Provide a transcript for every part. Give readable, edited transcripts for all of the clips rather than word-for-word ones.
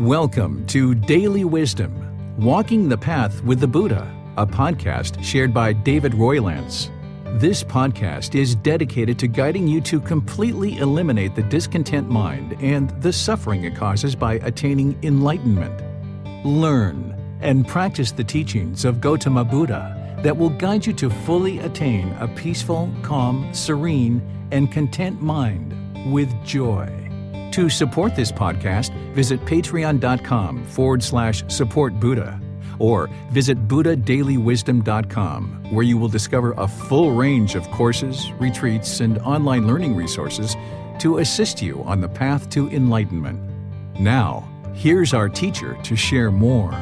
Welcome to Daily Wisdom, Walking the Path with the Buddha, a podcast shared by David Roylance. This podcast is dedicated to guiding you to completely eliminate the discontent mind and the suffering it causes by attaining enlightenment. Learn and practice the teachings of Gotama Buddha that will guide you to fully attain a peaceful, calm, serene, and content mind with joy. To support this podcast, visit patreon.com/support Buddha or visit buddhadailywisdom.com, where you will discover a full range of courses, retreats, and online learning resources to assist you on the path to enlightenment. Now, here's our teacher to share more.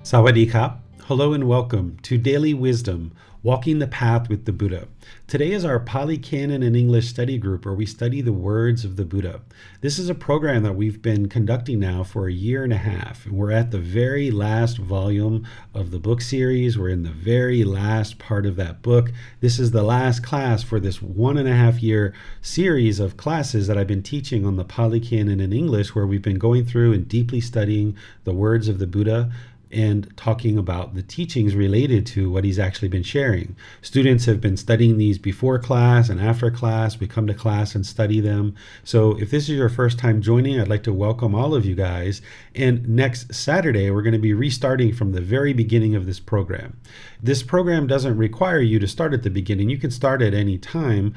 Sawadee Kap. Hello and welcome to Daily Wisdom, Walking the Path with the Buddha. Today is our Pali Canon and English study group where we study the words of the Buddha. This is a program that we've been conducting now for a year and a half, and we're at the very last volume of the book series. We're in the very last part of that book. This is the last class for this 1.5 year series of classes that I've been teaching on the Pali Canon in English, where we've been going through and deeply studying the words of the Buddha and talking about the teachings related to what he's actually been sharing. Students have been studying these before class and after class. We come to class and study them. So if this is your first time joining, I'd like to welcome all of you guys. And next Saturday, we're going to be restarting from the very beginning of this program. This program doesn't require you to start at the beginning. You can start at any time.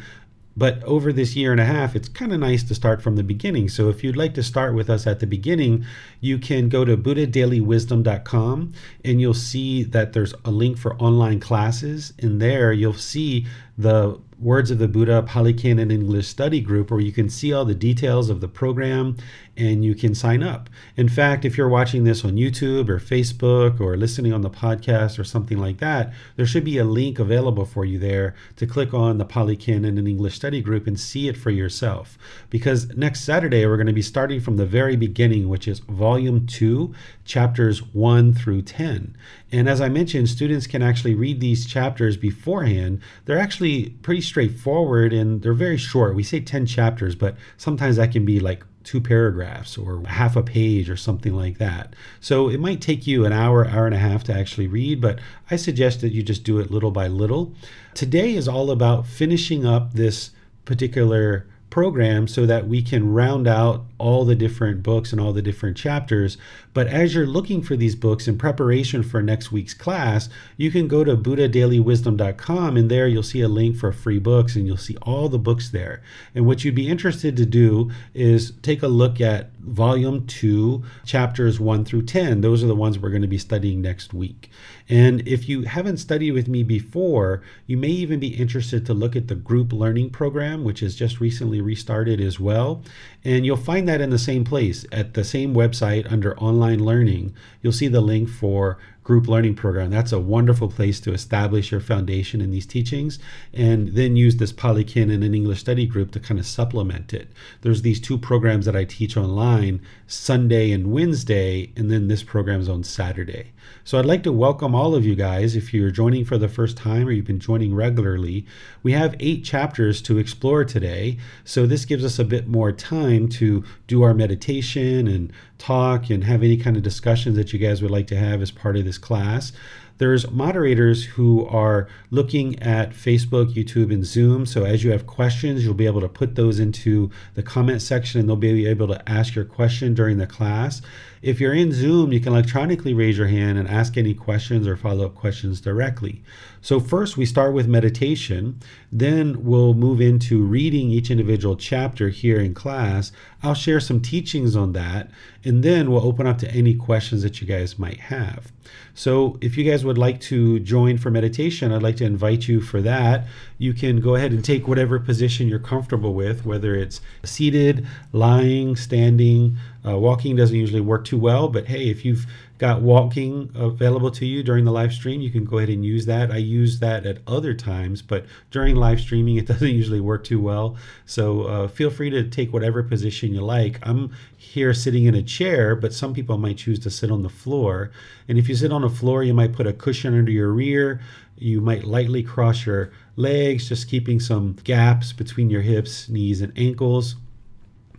But over this year and a half, it's kind of nice to start from the beginning. So if you'd like to start with us at the beginning, you can go to buddhadailywisdom.com and you'll see that there's a link for online classes. And there you'll see the Words of the Buddha Pali Canon English study group, where you can see all the details of the program and you can sign up. In fact, if you're watching this on YouTube or Facebook or listening on the podcast or something like that, there should be a link available for you there to click on the Pali Canon and English study group and see it for yourself. Because next Saturday, we're going to be starting from the very beginning, which is Volume 2, Chapters 1 through 10. And as I mentioned, students can actually read these chapters beforehand. They're actually pretty straightforward and they're very short. We say 10 chapters, but sometimes that can be like 2 paragraphs or half a page or something like that. So it might take you an hour, hour and a half to actually read, but I suggest that you just do it little by little. Today is all about finishing up this particular program so that we can round out all the different books and all the different chapters. But as you're looking for these books in preparation for next week's class, you can go to buddhadailywisdom.com, and there you'll see a link for free books and you'll see all the books there. And what you'd be interested to do is take a look at Volume 2, Chapters 1 through 10. Those are the ones we're going to be studying next week. And if you haven't studied with me before, you may even be interested to look at the group learning program, which has just recently restarted as well. And you'll find that in the same place, at the same website under online learning. You'll see the link for group learning program. That's a wonderful place to establish your foundation in these teachings and then use this Pali Canon and English study group to kind of supplement it. There's these 2 programs that I teach online, Sunday and Wednesday, and then this program's on Saturday. So I'd like to welcome all of you guys. If you're joining for the first time or you've been joining regularly, we have 8 chapters to explore today. So this gives us a bit more time to do our meditation and talk and have any kind of discussions that you guys would like to have as part of this class. There's moderators who are looking at Facebook, YouTube, and Zoom. So as you have questions, you'll be able to put those into the comment section and they'll be able to ask your question during the class. If you're in Zoom, you can electronically raise your hand and ask any questions or follow-up questions directly. So first we start with meditation, then we'll move into reading each individual chapter here in class. I'll share some teachings on that, and then we'll open up to any questions that you guys might have. So if you guys would like to join for meditation, I'd like to invite you for that. You can go ahead and take whatever position you're comfortable with, whether it's seated, lying, standing. Walking doesn't usually work too well, but hey, if you've got walking available to you during the live stream, you can go ahead and use that. I use that at other times, but during live streaming, it doesn't usually work too well. So feel free to take whatever position you like. I'm here sitting in a chair, but some people might choose to sit on the floor. And if you sit on the floor, you might put a cushion under your rear. You might lightly cross your legs, just keeping some gaps between your hips, knees, and ankles.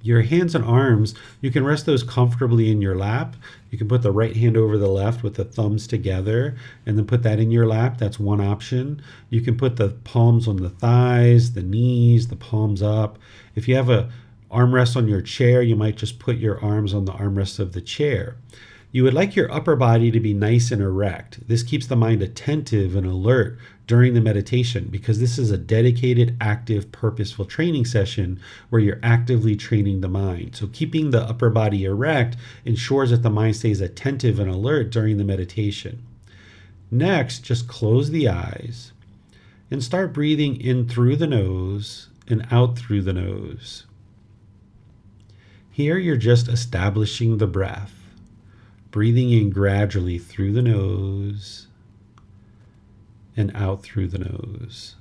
Your hands and arms, you can rest those comfortably in your lap. You can put the right hand over the left with the thumbs together and then put that in your lap. That's one option. You can put the palms on the thighs, the knees, the palms up. If you have a armrest on your chair, you might just put your arms on the armrest of the chair. You would like your upper body to be nice and erect. This keeps the mind attentive and alert during the meditation because this is a dedicated, active, purposeful training session where you're actively training the mind. So keeping the upper body erect ensures that the mind stays attentive and alert during the meditation. Next, just close the eyes and start breathing in through the nose and out through the nose. Here you're just establishing the breath. Breathing in gradually through the nose and out through the nose.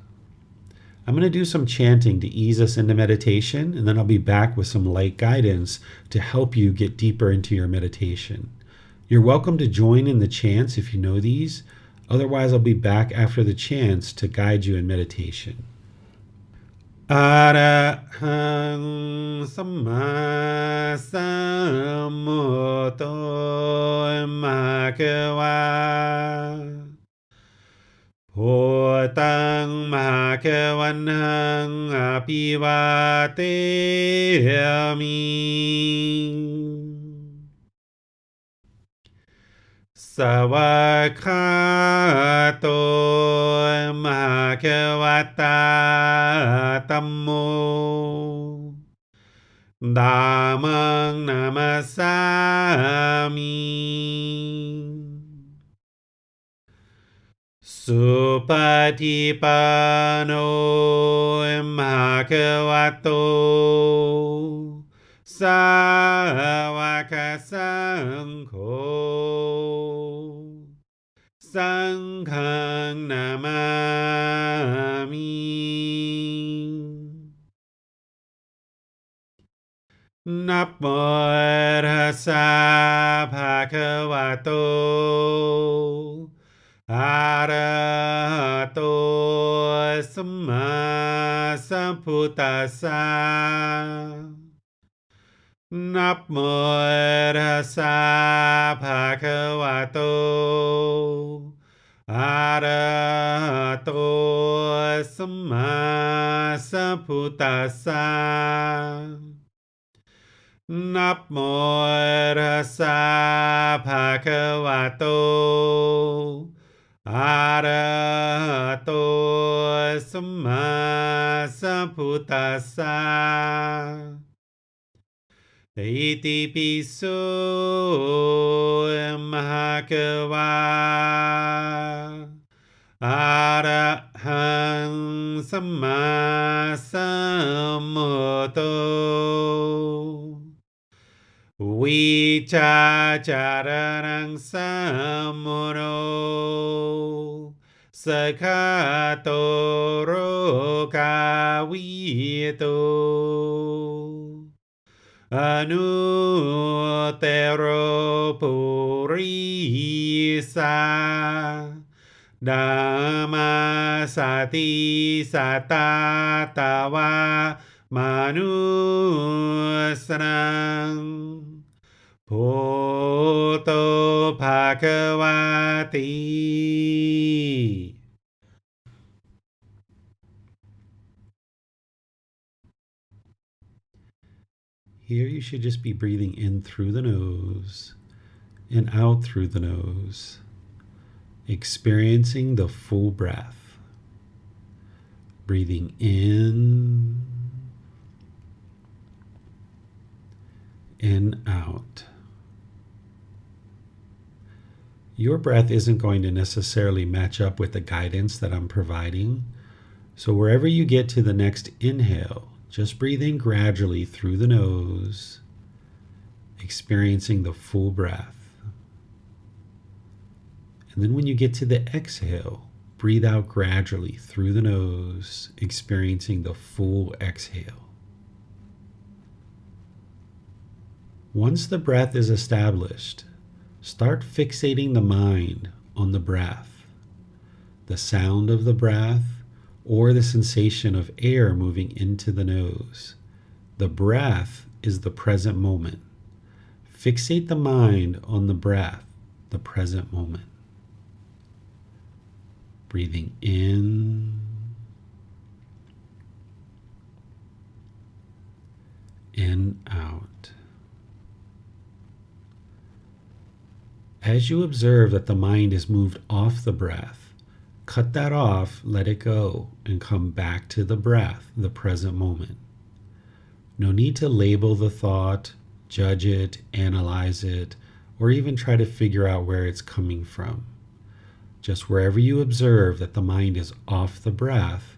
I'm going to do some chanting to ease us into meditation, and then I'll be back with some light guidance to help you get deeper into your meditation. You're welcome to join in the chants if you know these. Otherwise, I'll be back after the chants to guide you in meditation. Arahang Samma Sambuddho Bhagava Bhutang Bhagavanang Abhivateyami Savakhato Bhagavata Tammo Dhammang Namasami Supatipano Bhagavato Sāvaka Saṅkho Saṅghang Namami Namo Tassa Bhagavato Arahato Samma Sambuddhassa Namo Tassa Bhagavato Arahato Samma Sambuddhassa Namo Tassa Bhagavato Arahato Samma Sambuddhassa Iti piso Bhagava Arahang Samma Sambuddho Vicacarang Sammuno Sakhato Rokavito Anuttaro Purisa Dhammasati Satatawa Manusranang Bhoto Bhagavati. Here you should just be breathing in through the nose and out through the nose, experiencing the full breath. Breathing in and out. Your breath isn't going to necessarily match up with the guidance that I'm providing. So wherever you get to the next inhale, just breathe in gradually through the nose, experiencing the full breath. And then when you get to the exhale, breathe out gradually through the nose, experiencing the full exhale. Once the breath is established, start fixating the mind on the breath, the sound of the breath, or the sensation of air moving into the nose. The breath is the present moment. Fixate the mind on the breath, the present moment. Breathing in and out. As you observe that the mind is moved off the breath, cut that off, let it go, and come back to the breath, the present moment. No need to label the thought, judge it, analyze it, or even try to figure out where it's coming from. Just wherever you observe that the mind is off the breath,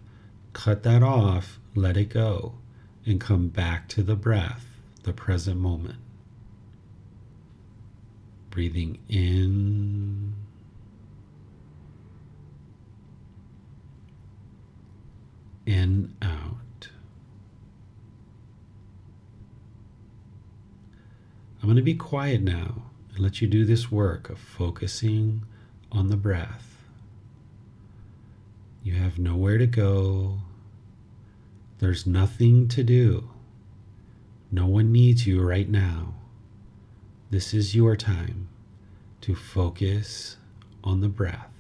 cut that off, let it go, and come back to the breath, the present moment. Breathing in and out. I'm going to be quiet now and let you do this work of focusing on the breath. You have nowhere to go. There's nothing to do. No one needs you right now. This is your time to focus on the breath.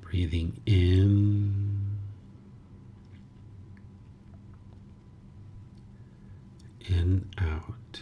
Breathing in and out.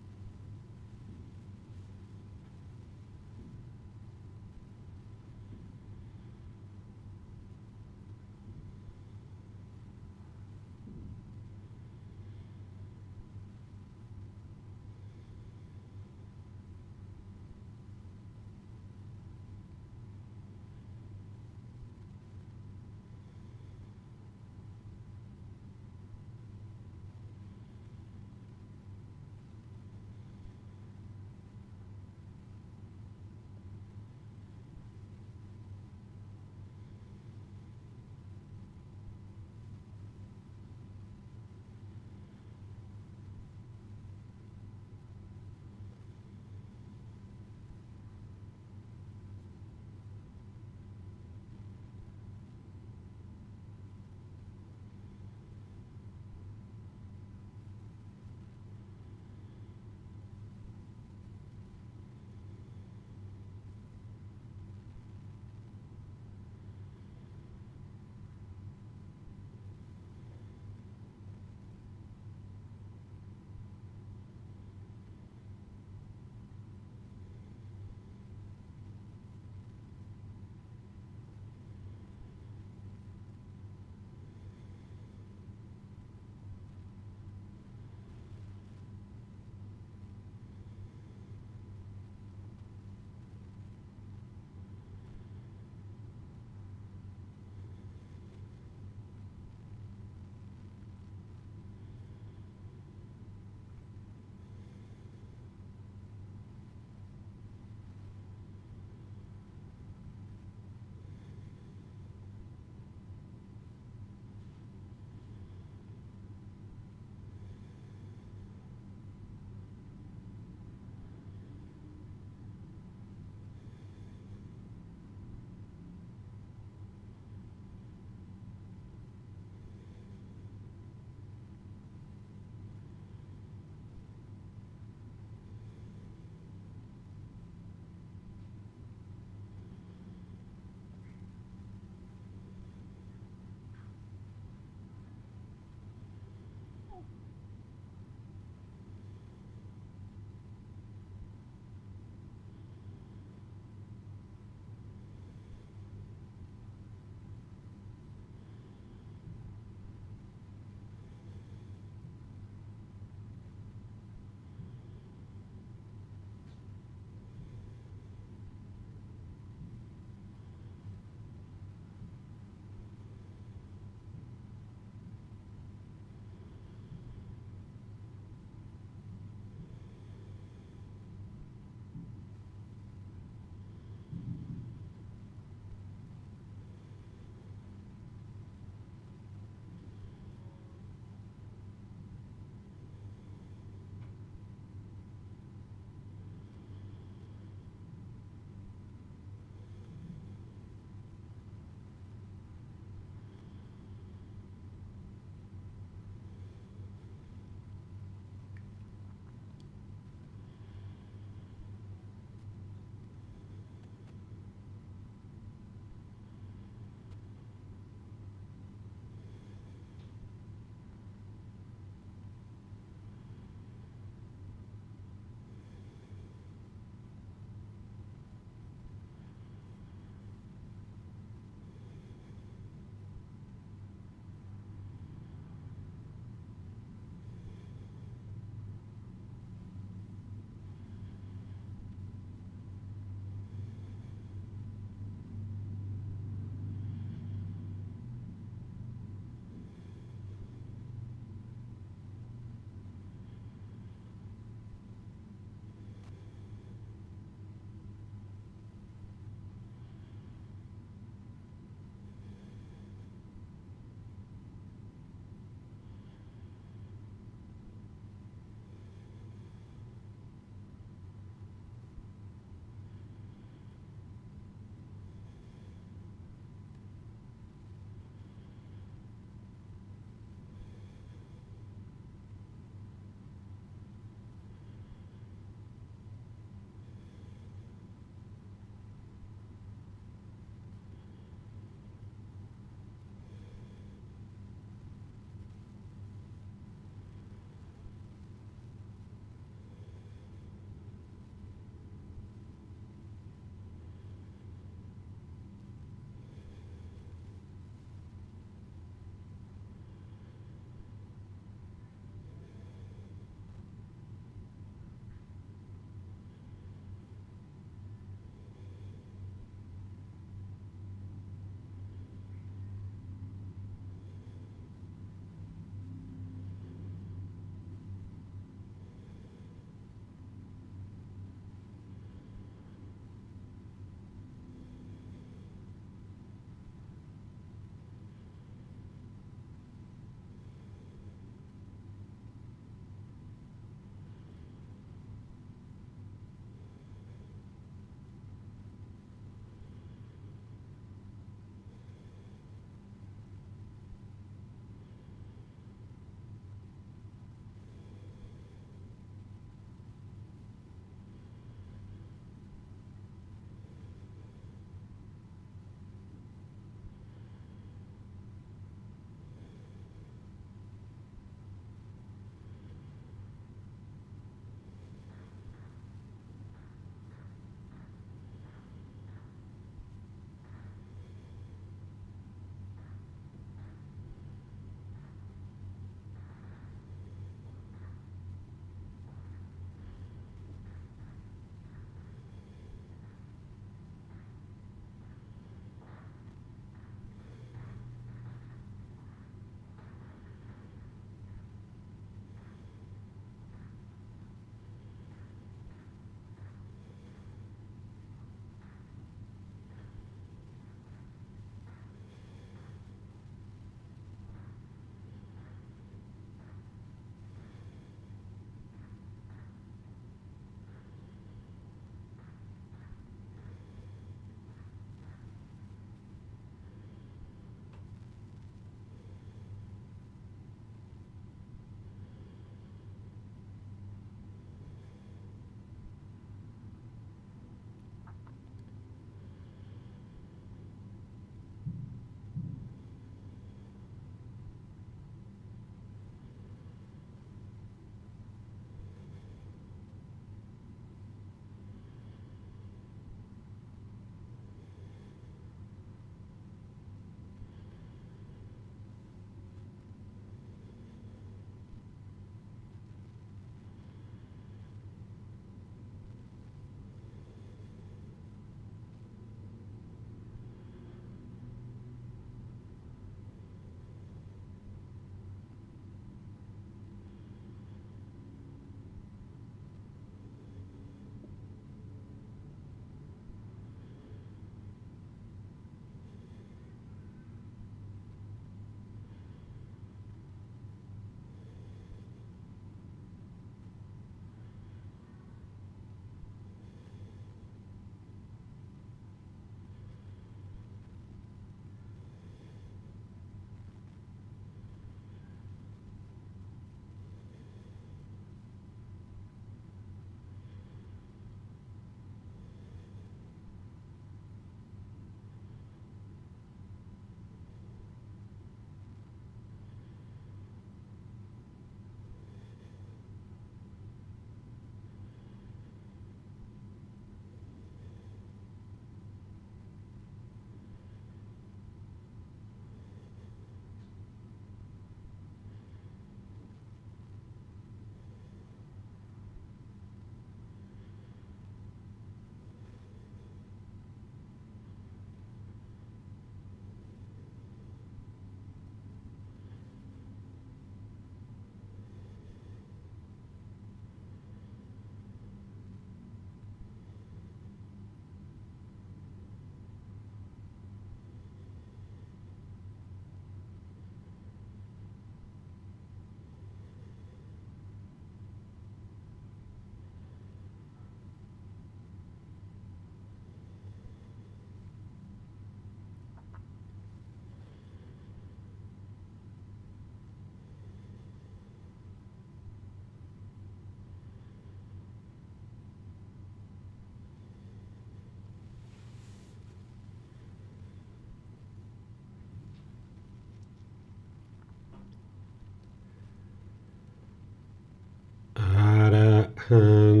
หัง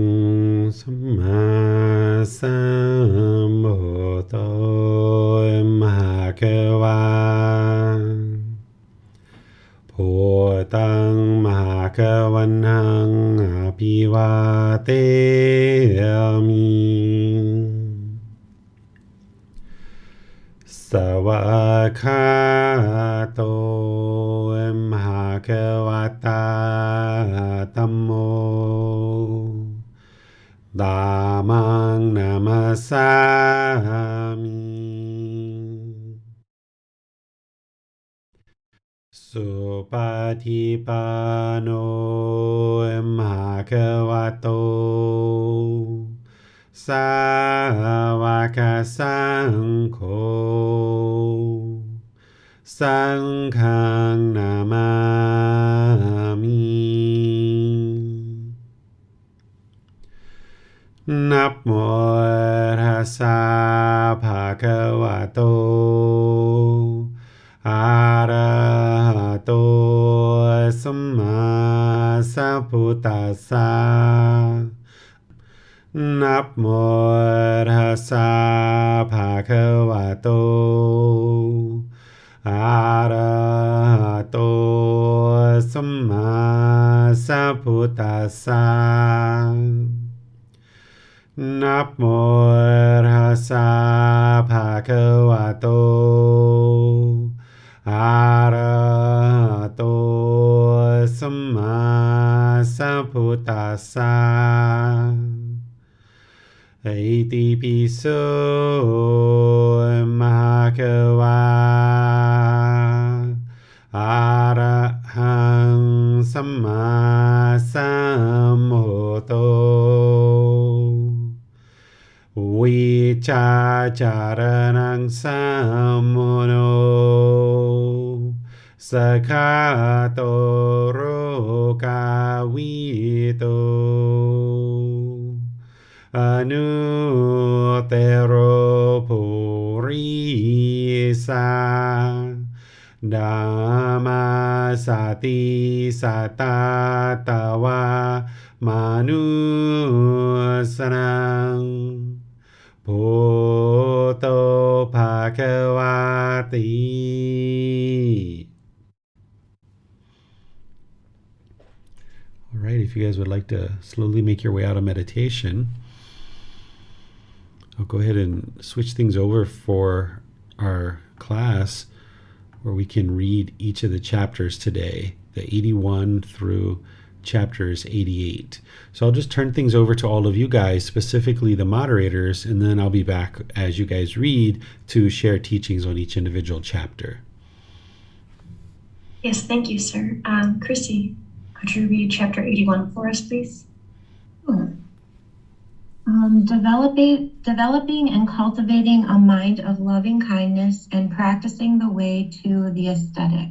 สัมมาสัมพุทโธมหาเกวาพุทธังมหาเกวันหังอภิวาเทมิสวากขาโตมหาเกวตาธัมโมธามังนามัสสามิสุปฏิปันโนมหาเกวโตสาวกสังโฆสังฆังนามามินะโมตัสสะภะคะวะโตอะระหะโตสัมมาสัมพุทธัสสะนะโมตัสสะภะคะวะโตอะระหะโตสัมมาสัมพุทธัสสะนะโมตัสสะภะคะวะโตอะระหะโตสัมมาสัมพุทธัสสะอิติปิโสมหาเกวาอะระหังสัมมาสัมพุทโธวิชาจารณังสัมโมโนสคาโตโรกาวิโตอนุเตโรภูริสาดามาสติสัตตาตวามานุสนังพุทโธภะคะวาติ All right, if you guys would like to slowly make your way out of meditation, I'll go ahead and switch things over for our class where we can read each of the chapters today, the 81 through chapters 88. So I'll just turn things over to all of you guys, specifically the moderators, and then I'll be back as you guys read to share teachings on each individual chapter. Yes, thank you, sir. Chrissy, could you read chapter 81 for us, please? Sure. Developing and cultivating a mind of loving kindness and practicing the way to the aesthetic.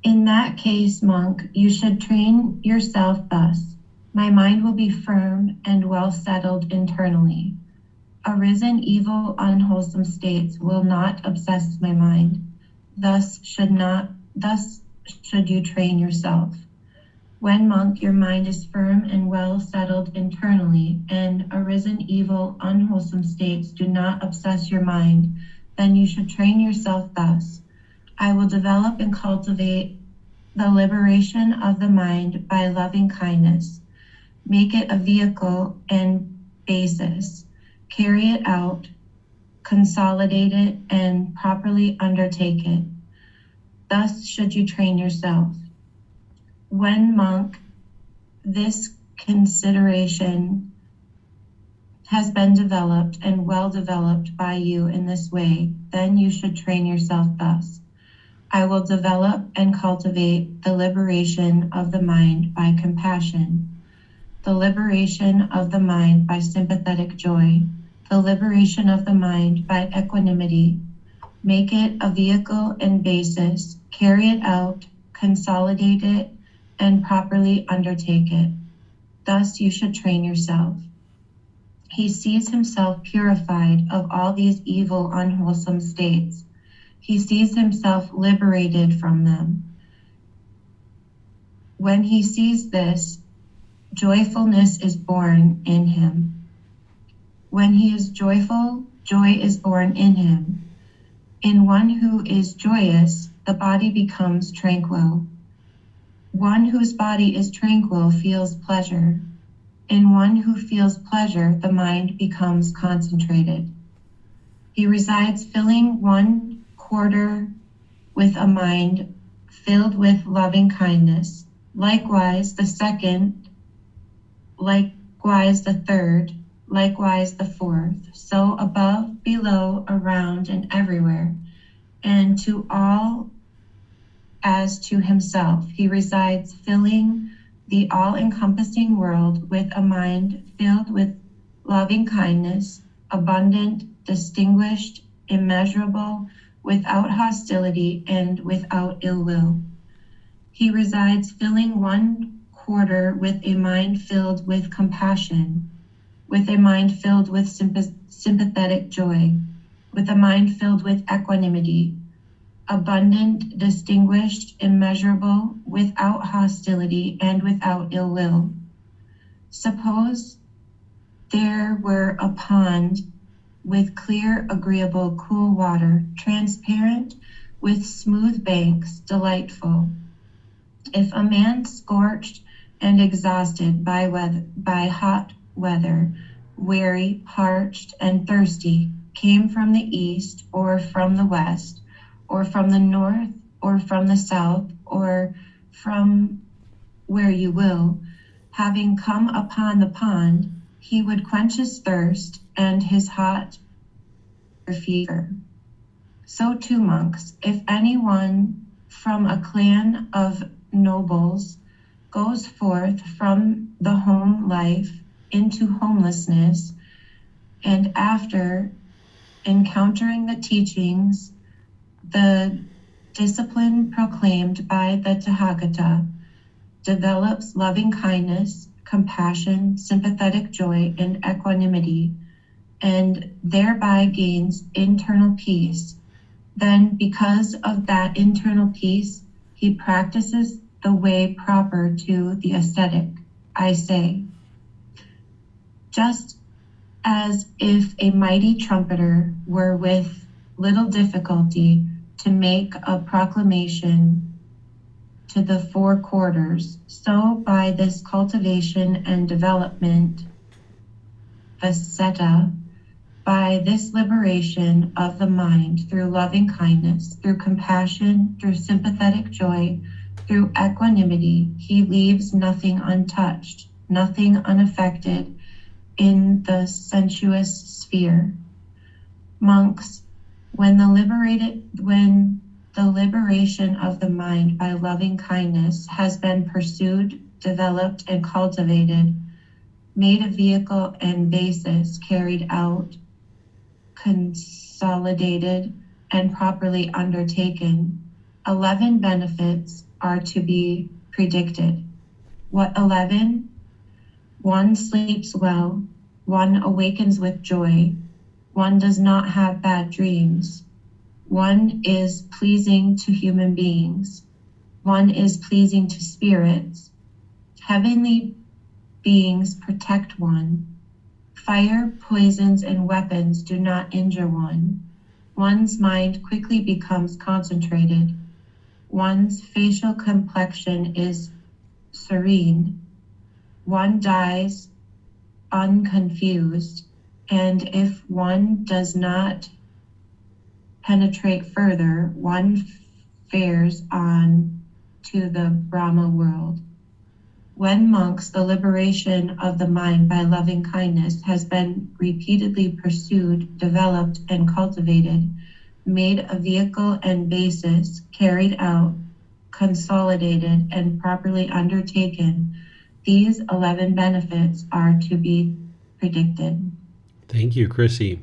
In that case, monk, you should train yourself thus. My mind will be firm and well settled internally. Arisen evil, unwholesome states will not obsess my mind. Thus should you train yourself. When, monk, your mind is firm and well settled internally, and arisen evil, unwholesome states do not obsess your mind, then you should train yourself thus. I will develop and cultivate the liberation of the mind by loving kindness. Make it a vehicle and basis. Carry it out, consolidate it, and properly undertake it. Thus should you train yourself. When, monk, this consideration has been developed and well developed by you in this way, then you should train yourself thus. I will develop and cultivate the liberation of the mind by compassion, the liberation of the mind by sympathetic joy, the liberation of the mind by equanimity. Make it a vehicle and basis, carry it out, consolidate it, and properly undertake it. Thus you should train yourself. He sees himself purified of all these evil, unwholesome states. He sees himself liberated from them. When he sees this, joyfulness is born in him. When he is joyful, joy is born in him. In one who is joyous, the body becomes tranquil. One whose body is tranquil feels pleasure. In one who feels pleasure, the mind becomes concentrated. He resides filling 1/4 with a mind filled with loving kindness. Likewise, the second, likewise the third, likewise the fourth. So above, below, around, and everywhere, and to all as to himself, he resides filling the all-encompassing world with a mind filled with loving kindness, abundant, distinguished, immeasurable, without hostility and without ill will. He resides filling 1/4 with a mind filled with compassion, with a mind filled with sympathetic joy, with a mind filled with equanimity, abundant, distinguished, immeasurable, without hostility and without ill will. Suppose there were a pond with clear, agreeable, cool water, transparent, with smooth banks, delightful. If a man scorched and exhausted by hot weather, weary, parched, and thirsty, came from the east or from the west, or from the north or from the south, or from where you will, having come upon the pond, he would quench his thirst and his hot fever. So too, monks, if anyone from a clan of nobles goes forth from the home life into homelessness, and after encountering the teachings, the discipline proclaimed by the Tathagata, develops loving kindness, compassion, sympathetic joy, and equanimity, and thereby gains internal peace, then because of that internal peace, he practices the way proper to the ascetic, I say. Just as if a mighty trumpeter were with little difficulty to make a proclamation to the 4 quarters, so by this cultivation and development, Vaseta, by this liberation of the mind through loving kindness, through compassion, through sympathetic joy, through equanimity, he leaves nothing untouched, nothing unaffected in the sensuous sphere. Monks, when the liberation of the mind by loving kindness has been pursued, developed, and cultivated, made a vehicle and basis, carried out, consolidated, and properly undertaken, 11 benefits are to be predicted. What 11? 1 sleeps well, 1 awakens with joy, 1 does not have bad dreams, 1 is pleasing to human beings, 1 is pleasing to spirits, heavenly beings protect 1, fire, poisons, and weapons do not injure 1, one's mind quickly becomes concentrated, one's facial complexion is serene, 1 dies unconfused, and if 1 does not penetrate further, 1 fares on to the Brahma world. When monks, the liberation of the mind by loving kindness has been repeatedly pursued, developed, and cultivated, made a vehicle and basis, carried out, consolidated, and properly undertaken, these 11 benefits are to be predicted. Thank you, Chrissy.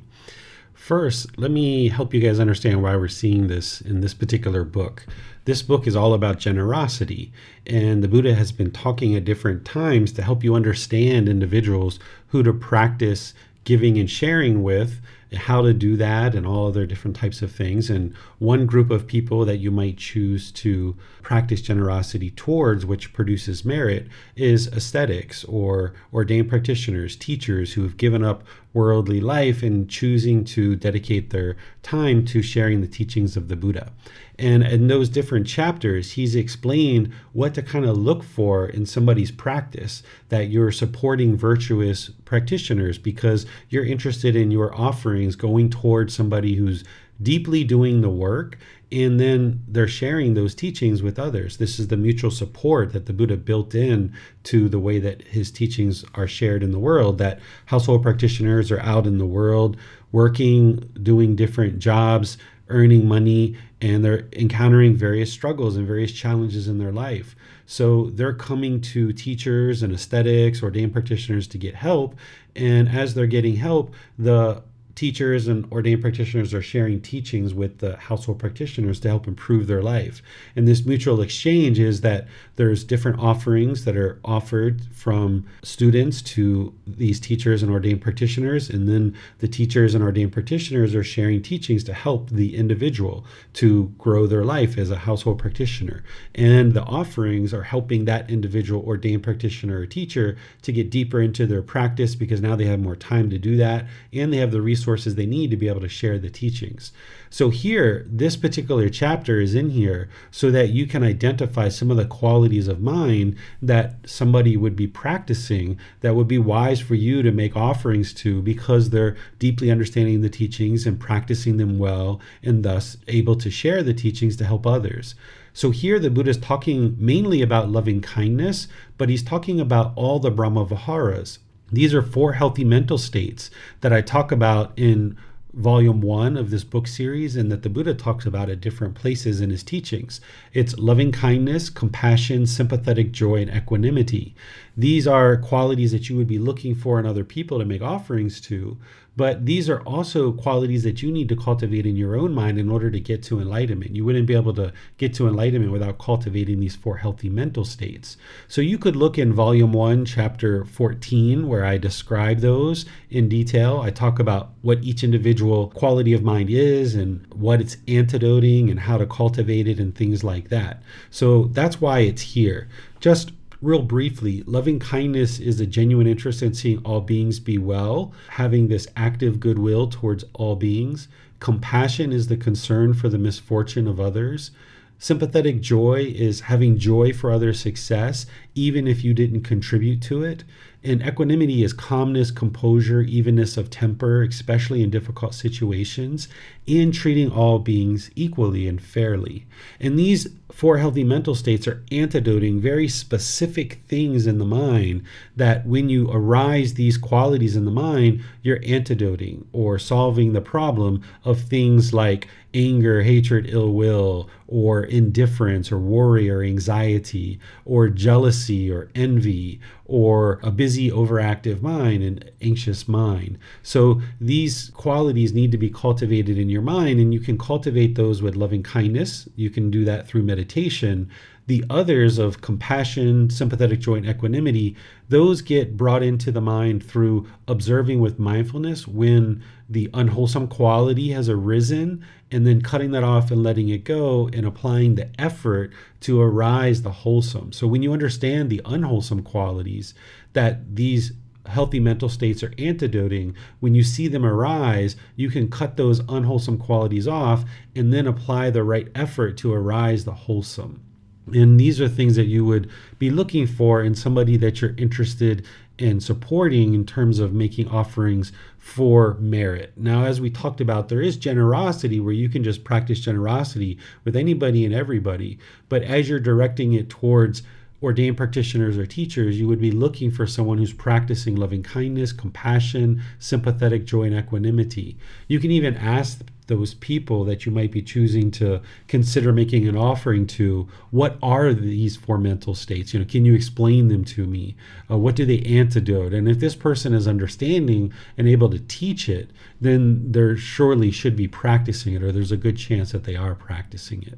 First, let me help you guys understand why we're seeing this in this particular book. This book is all about generosity, and the Buddha has been talking at different times to help you understand individuals who to practice giving and sharing with, how to do that and all other different types of things. And one group of people that you might choose to practice generosity towards, which produces merit, is ascetics or ordained practitioners, teachers who have given up worldly life and choosing to dedicate their time to sharing the teachings of the Buddha. And in those different chapters, he's explained what to kind of look for in somebody's practice, that you're supporting virtuous practitioners because you're interested in your offerings going towards somebody who's deeply doing the work, and then they're sharing those teachings with others. This is the mutual support that the Buddha built in to the way that his teachings are shared in the world, that household practitioners are out in the world working, doing different jobs, earning money, and they're encountering various struggles and various challenges in their life. So they're coming to teachers and ascetics, ordained practitioners to get help. And as they're getting help, the teachers and ordained practitioners are sharing teachings with the household practitioners to help improve their life. And this mutual exchange is that there's different offerings that are offered from students to these teachers and ordained practitioners, and then the teachers and ordained practitioners are sharing teachings to help the individual to grow their life as a household practitioner. And the offerings are helping that individual ordained practitioner or teacher to get deeper into their practice, because now they have more time to do that, and they have the resources they need to be able to share the teachings. So here, this particular chapter is in here so that you can identify some of the qualities of mind that somebody would be practicing that would be wise for you to make offerings to, because they're deeply understanding the teachings and practicing them well, and thus able to share the teachings to help others. So here the Buddha is talking mainly about loving kindness, but he's talking about all the Brahma Viharas. These are 4 healthy mental states that I talk about in volume 1 of this book series, and that the Buddha talks about at different places in his teachings. It's loving kindness, compassion, sympathetic joy, and equanimity. These are qualities that you would be looking for in other people to make offerings to, but these are also qualities that you need to cultivate in your own mind in order to get to enlightenment. You wouldn't be able to get to enlightenment without cultivating these 4 healthy mental states. So you could look in volume 1, chapter 14, where I describe those in detail. I talk about what each individual quality of mind is and what it's antidoting and how to cultivate it and things like that. So that's why it's here. Just real briefly, loving kindness is a genuine interest in seeing all beings be well, having this active goodwill towards all beings. Compassion is the concern for the misfortune of others. Sympathetic joy is having joy for others' success, even if you didn't contribute to it. And equanimity is calmness, composure, evenness of temper, especially in difficult situations, and treating all beings equally and fairly. And these 4 healthy mental states are antidoting very specific things in the mind that when you arise these qualities in the mind, you're antidoting or solving the problem of things like anger, hatred, ill will, or indifference, or worry, or anxiety, or jealousy, or envy, or a busy, overactive mind, and anxious mind. So these qualities need to be cultivated in your mind, and you can cultivate those with loving kindness. You can do that through meditation. The others of compassion, sympathetic joy, and equanimity, those get brought into the mind through observing with mindfulness when the unwholesome quality has arisen, and then cutting that off and letting it go and applying the effort to arise the wholesome. So when you understand the unwholesome qualities that these healthy mental states are antidoting, when you see them arise, you can cut those unwholesome qualities off and then apply the right effort to arise the wholesome. And these are things that you would be looking for in somebody that you're interested in supporting in terms of making offerings for merit. Now, as we talked about, there is generosity where you can just practice generosity with anybody and everybody. But as you're directing it towards ordained practitioners or teachers, you would be looking for someone who's practicing loving kindness, compassion, sympathetic joy, and equanimity. You can even ask those people that you might be choosing to consider making an offering to, what are these 4 mental states? Can you explain them to me? What do they antidote? And if this person is understanding and able to teach it, then there surely should be practicing it, or there's a good chance that they are practicing it.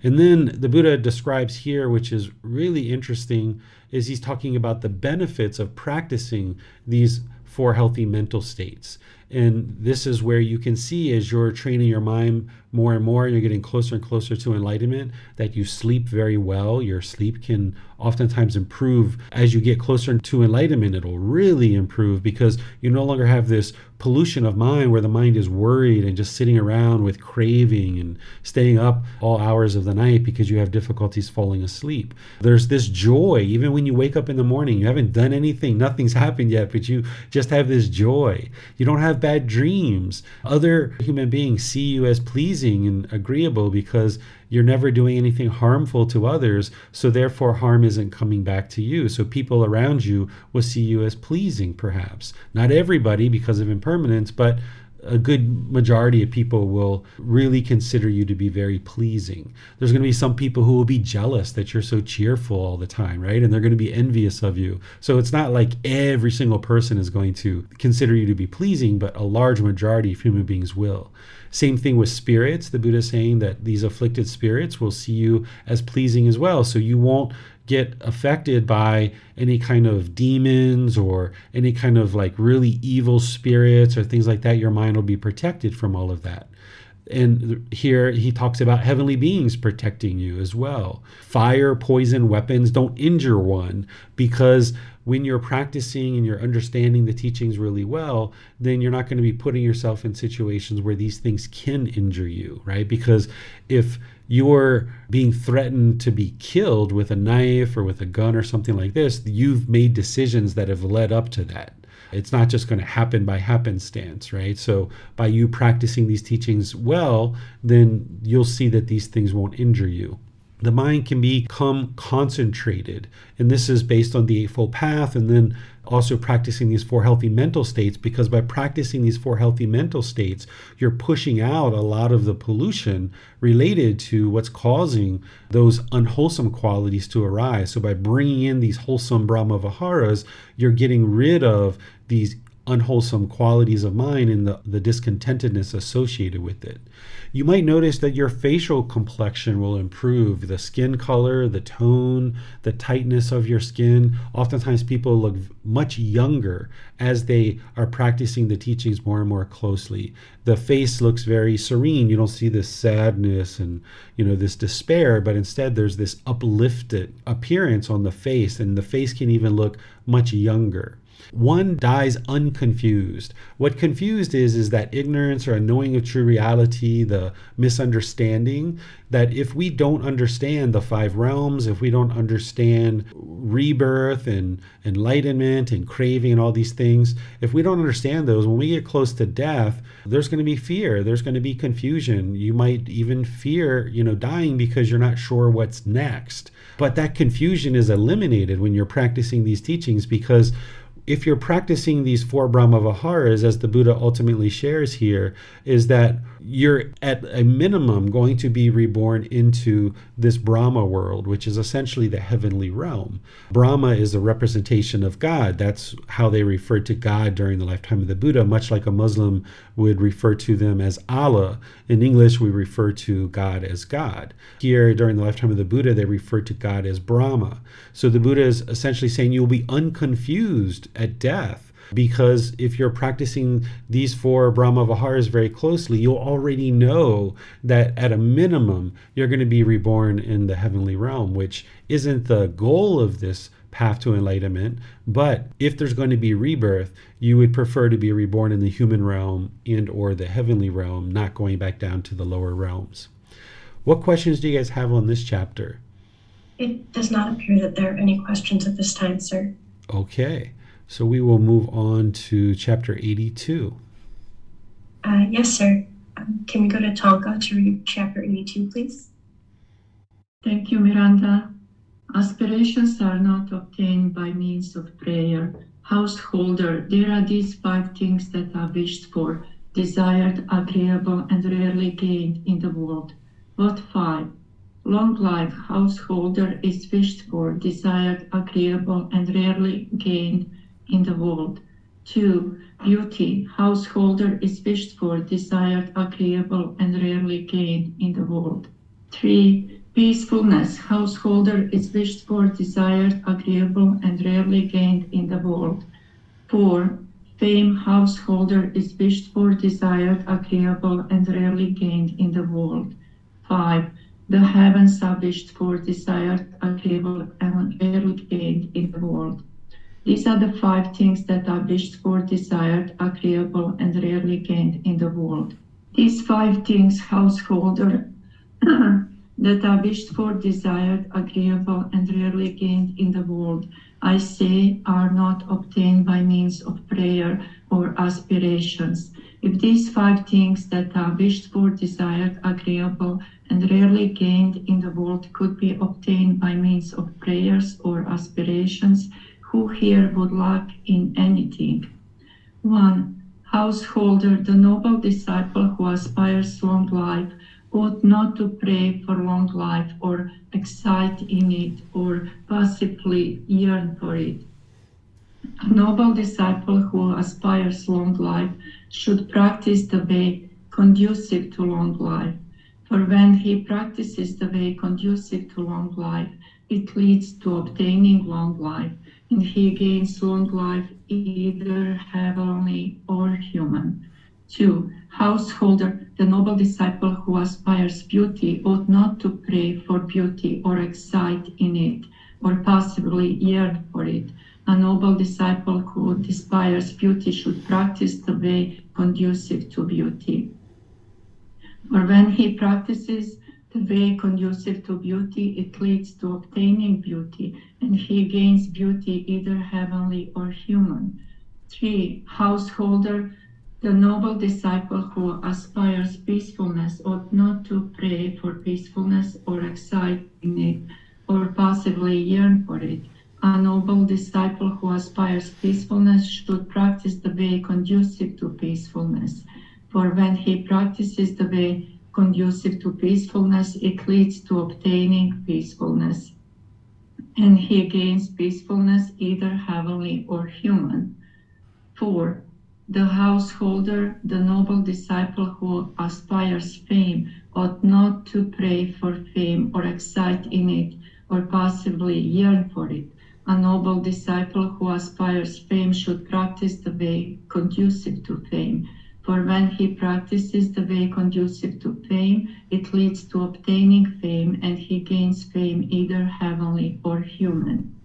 And then the Buddha describes here, which is really interesting, is he's talking about the benefits of practicing these 4 healthy mental states. And this is where you can see, as you're training your mind more and more, you're getting closer and closer to enlightenment, that you sleep very well. Your sleep can oftentimes improve. As you get closer to enlightenment, it'll really improve, because you no longer have this pollution of mind where the mind is worried and just sitting around with craving and staying up all hours of the night because you have difficulties falling asleep. There's this joy, even when you wake up in the morning, you haven't done anything, nothing's happened yet, but you just have this joy. You don't have bad dreams. Other human beings see you as pleasing and agreeable because you're never doing anything harmful to others, so therefore harm isn't coming back to you. So people around you will see you as pleasing, perhaps. Not everybody, because of impermanence, but a good majority of people will really consider you to be very pleasing. There's going to be some people who will be jealous that you're so cheerful all the time, right? And they're going to be envious of you. So it's not like every single person is going to consider you to be pleasing, but a large majority of human beings will. Same thing with spirits. The Buddha is saying that these afflicted spirits will see you as pleasing as well. So you won't get affected by any kind of demons or any kind of like really evil spirits or things like that. Your mind will be protected from all of that. And here he talks about heavenly beings protecting you as well. Fire, poison, weapons don't injure one, because when you're practicing and you're understanding the teachings really well, then you're not going to be putting yourself in situations where these things can injure you, right? Because if you're being threatened to be killed with a knife or with a gun or something like this, you've made decisions that have led up to that. It's not just going to happen by happenstance, right? So by you practicing these teachings well, then you'll see that these things won't injure you. The mind can become concentrated, and this is based on the Eightfold Path, and then also practicing these 4 healthy mental states, because by practicing these 4 healthy mental states, you're pushing out a lot of the pollution related to what's causing those unwholesome qualities to arise. So by bringing in these wholesome Brahma Viharas, you're getting rid of these unwholesome qualities of mind and the discontentedness associated with it. You might notice that your facial complexion will improve. The skin color, the tone, the tightness of your skin. Oftentimes people look much younger as they are practicing the teachings more and more closely. The face looks very serene. You don't see this sadness and this despair, but instead there's this uplifted appearance on the face, and the face can even look much younger. One dies unconfused. What confused is that ignorance or unknowing of true reality, the misunderstanding, that if we don't understand the 5 realms, if we don't understand rebirth and enlightenment and craving and all these things, if we don't understand those, when we get close to death, there's going to be fear, there's going to be confusion. You might even fear, dying because you're not sure what's next. But that confusion is eliminated when you're practicing these teachings, because if you're practicing these 4 Brahma Viharas, as the Buddha ultimately shares here, is that you're at a minimum going to be reborn into this Brahma world, which is essentially the heavenly realm. Brahma is a representation of God. That's how they referred to God during the lifetime of the Buddha, much like a Muslim would refer to them as Allah. In English, we refer to God as God. Here, during the lifetime of the Buddha, they refer to God as Brahma. So the Buddha is essentially saying you'll be unconfused at death, because if you're practicing these 4 Brahma Viharas very closely, you'll already know that at a minimum you're going to be reborn in the heavenly realm, which isn't the goal of this path to enlightenment. But if there's going to be rebirth, you would prefer to be reborn in the human realm and or the heavenly realm, not going back down to the lower realms. What questions do you guys have on this chapter? It does not appear that there are any questions at this time, sir. Okay. So we will move on to chapter 82. Yes, sir. Can we go to Tonka to read chapter 82, please? Thank you, Miranda. Aspirations are not obtained by means of prayer. Householder, there are these 5 things that are wished for, desired, agreeable, and rarely gained in the world. What 5? Long life, householder, is wished for, desired, agreeable, and rarely gained in the world. 2. Beauty, householder, is wished for, desired, agreeable, and rarely gained in the world. 3. Peacefulness, householder, is wished for, desired, agreeable, and rarely gained in the world. 4. Fame, householder, is wished for, desired, agreeable, and rarely gained in the world. 5. The heavens are wished for, desired, agreeable, and rarely gained in the world. These are the 5 things that are wished for, desired, agreeable, and rarely gained in the world. These 5 things, householder, that are wished for, desired, agreeable, and rarely gained in the world, I say, are not obtained by means of prayer or aspirations. If these 5 things that are wished for, desired, agreeable, and rarely gained in the world could be obtained by means of prayers or aspirations, who here would lack in anything? 1. Householder, the noble disciple who aspires long life, ought not to pray for long life or excite in it or passively yearn for it. A noble disciple who aspires long life should practice the way conducive to long life. For when he practices the way conducive to long life, it leads to obtaining long life, and he gains long life, either heavenly or human. 2. Householder, the noble disciple who aspires beauty, ought not to pray for beauty or excite in it, or passively yearn for it. A noble disciple who aspires beauty should practice the way conducive to beauty. For when he practices the way conducive to beauty, it leads to obtaining beauty, and he gains beauty, either heavenly or human. 3. Householder, the noble disciple who aspires peacefulness ought not to pray for peacefulness or excite in it, or passively yearn for it. A noble disciple who aspires peacefulness should practice the way conducive to peacefulness. For when he practices the way conducive to peacefulness, it leads to obtaining peacefulness, and he gains peacefulness, either heavenly or human. 4. The householder, the noble disciple who aspires fame, ought not to pray for fame or excite in it, or passively yearn for it. A noble disciple who aspires fame should practice the way conducive to fame. For when he practices the way conducive to fame, it leads to obtaining fame, and he gains fame, either heavenly or human.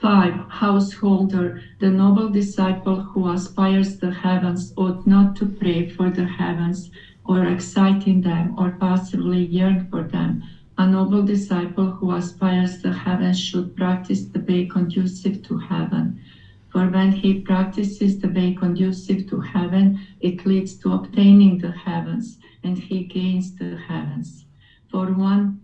5. Householder, the noble disciple who aspires the heavens ought not to pray for the heavens, or excite in them, or passively yearn for them. A noble disciple who aspires the heavens should practice the way conducive to heaven. For when he practices the way conducive to heaven, it leads to obtaining the heavens, and he gains the heavens. For one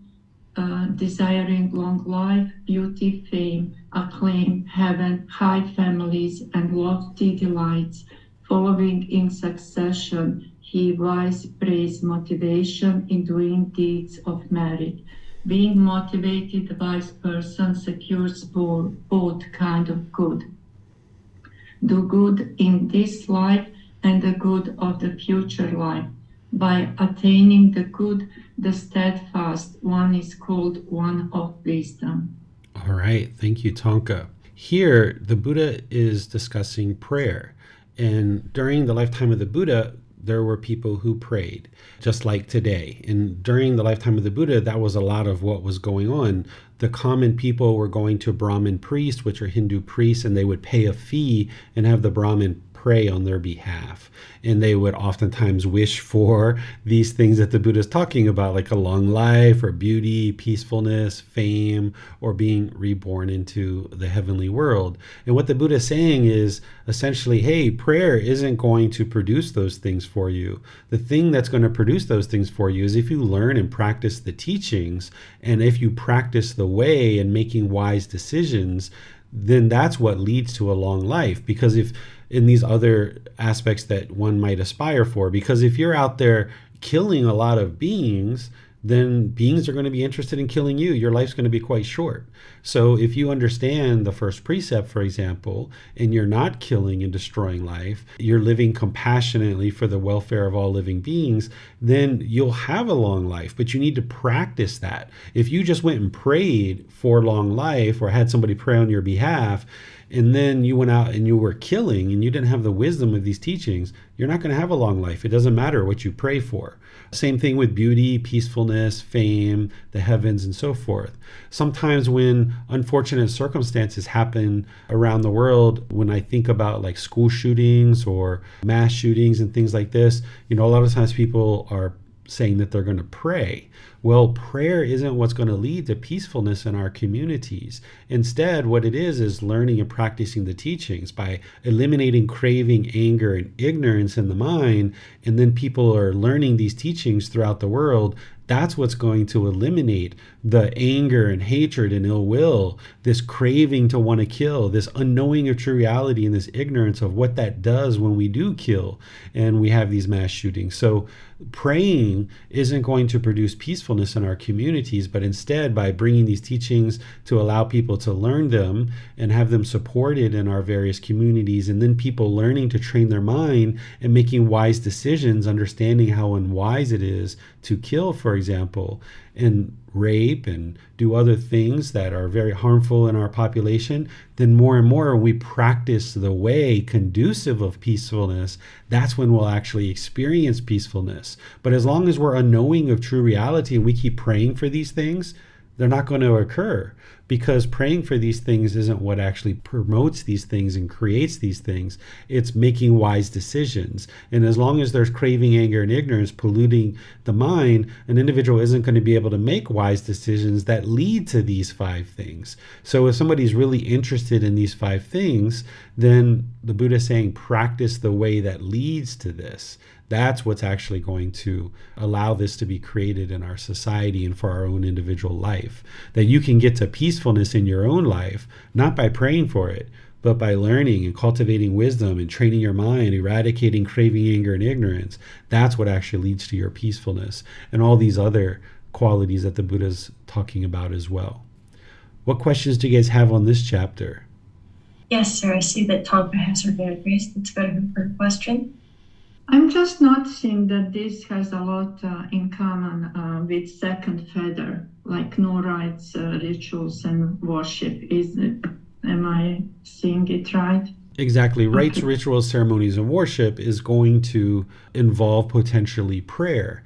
desiring long life, beauty, fame, acclaim, heaven, high families, and lofty delights, following in succession, he wise praise motivation in doing deeds of merit. Being motivated, the wise person secures both kind of good. Do good in this life and the good of the future life. By attaining the good, the steadfast one is called one of wisdom. All right. Thank you, Tonka. Here, the Buddha is discussing prayer. And during the lifetime of the Buddha, there were people who prayed, just like today. And during the lifetime of the Buddha, that was a lot of what was going on. The common people were going to Brahmin priests, which are Hindu priests, and they would pay a fee and have the Brahmin pray on their behalf. And they would oftentimes wish for these things that the Buddha is talking about, like a long life or beauty, peacefulness, fame, or being reborn into the heavenly world. And what the Buddha is saying is essentially, hey, prayer isn't going to produce those things for you. The thing that's going to produce those things for you is if you learn and practice the teachings, and if you practice the way and making wise decisions, then that's what leads to a long life. Because if in these other aspects that one might aspire for, because if you're out there killing a lot of beings, then beings are going to be interested in killing you. Your life's going to be quite short. So if you understand the first precept, for example, and you're not killing and destroying life, you're living compassionately for the welfare of all living beings, then you'll have a long life. But you need to practice that. If you just went and prayed for long life or had somebody pray on your behalf, and then you went out and you were killing and you didn't have the wisdom of these teachings, you're not going to have a long life. It doesn't matter what you pray for. Same thing with beauty, peacefulness, fame, the heavens, and so forth. Sometimes when unfortunate circumstances happen around the world, when I think about like school shootings or mass shootings and things like this, a lot of times people are saying that they're going to pray. Well, prayer isn't what's going to lead to peacefulness in our communities. Instead, what it is learning and practicing the teachings by eliminating craving, anger, and ignorance in the mind. And then people are learning these teachings throughout the world. That's what's going to eliminate the anger and hatred and ill will, this craving to want to kill, this unknowing of true reality, and this ignorance of what that does when we do kill and we have these mass shootings. So praying isn't going to produce peacefulness in our communities, but instead by bringing these teachings to allow people to learn them and have them supported in our various communities, and then people learning to train their mind and making wise decisions, understanding how unwise it is to kill, for example, and rape and do other things that are very harmful in our population, then more and more when we practice the way conducive of peacefulness, that's when we'll actually experience peacefulness. But as long as we're unknowing of true reality and we keep praying for these things, they're not going to occur, because praying for these things isn't what actually promotes these things and creates these things. It's making wise decisions. And as long as there's craving, anger, and ignorance polluting the mind, an individual isn't going to be able to make wise decisions that lead to these 5 things. So if somebody's really interested in these 5 things, then the Buddha is saying practice the way that leads to this. That's what's actually going to allow this to be created in our society and for our own individual life. That you can get to peacefulness in your own life, not by praying for it, but by learning and cultivating wisdom and training your mind, eradicating craving, anger, and ignorance. That's what actually leads to your peacefulness and all these other qualities that the Buddha's talking about as well. What questions do you guys have on this chapter? Yes, sir. I see that Tonka has her hand raised. Let's go to her for a question. I'm just noticing that this has a lot in common with second feather, like no rites, rituals, and worship. Am I seeing it right? Exactly. Rites, rituals, ceremonies, and worship is going to involve potentially prayer.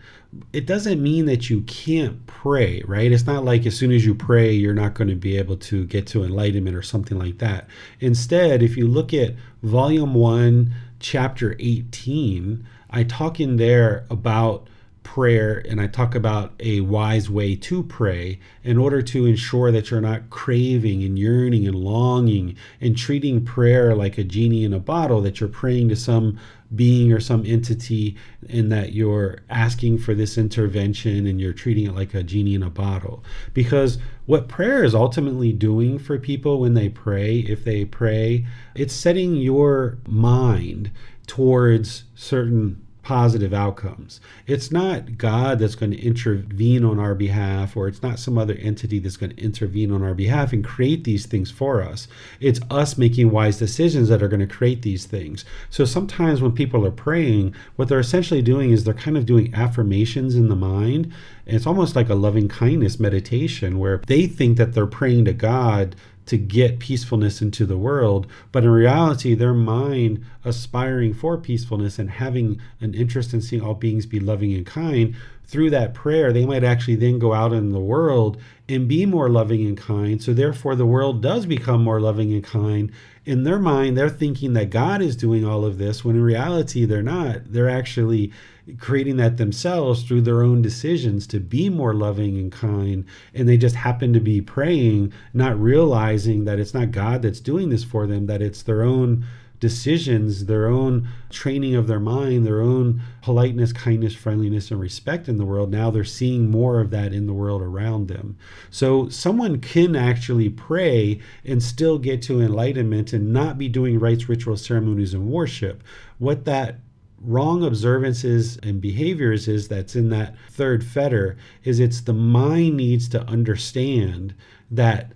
It doesn't mean that you can't pray, right? It's not like as soon as you pray, you're not going to be able to get to enlightenment or something like that. Instead, if you look at Volume 1, Chapter 18, I talk in there about prayer, and I talk about a wise way to pray in order to ensure that you're not craving and yearning and longing and treating prayer like a genie in a bottle, that you're praying to some being or some entity and that you're asking for this intervention and you're treating it like a genie in a bottle. Because what prayer is ultimately doing for people when they pray, if they pray, it's setting your mind towards certain positive outcomes. It's not God that's going to intervene on our behalf, or it's not some other entity that's going to intervene on our behalf and create these things for us. It's us making wise decisions that are going to create these things. So sometimes when people are praying, what they're essentially doing is they're kind of doing affirmations in the mind. And it's almost like a loving kindness meditation where they think that they're praying to God to get peacefulness into the world, but in reality, their mind aspiring for peacefulness and having an interest in seeing all beings be loving and kind, through that prayer, they might actually then go out in the world and be more loving and kind. So therefore, the world does become more loving and kind. In their mind, they're thinking that God is doing all of this, when in reality, they're not. They're actually creating that themselves through their own decisions to be more loving and kind. And they just happen to be praying, not realizing that it's not God that's doing this for them, that it's their own decisions, their own training of their mind, their own politeness, kindness, friendliness, and respect in the world. Now they're seeing more of that in the world around them. So someone can actually pray and still get to enlightenment and not be doing rites, rituals, ceremonies, and worship. What that wrong observances and behaviors is that's in that third fetter is it's the mind needs to understand that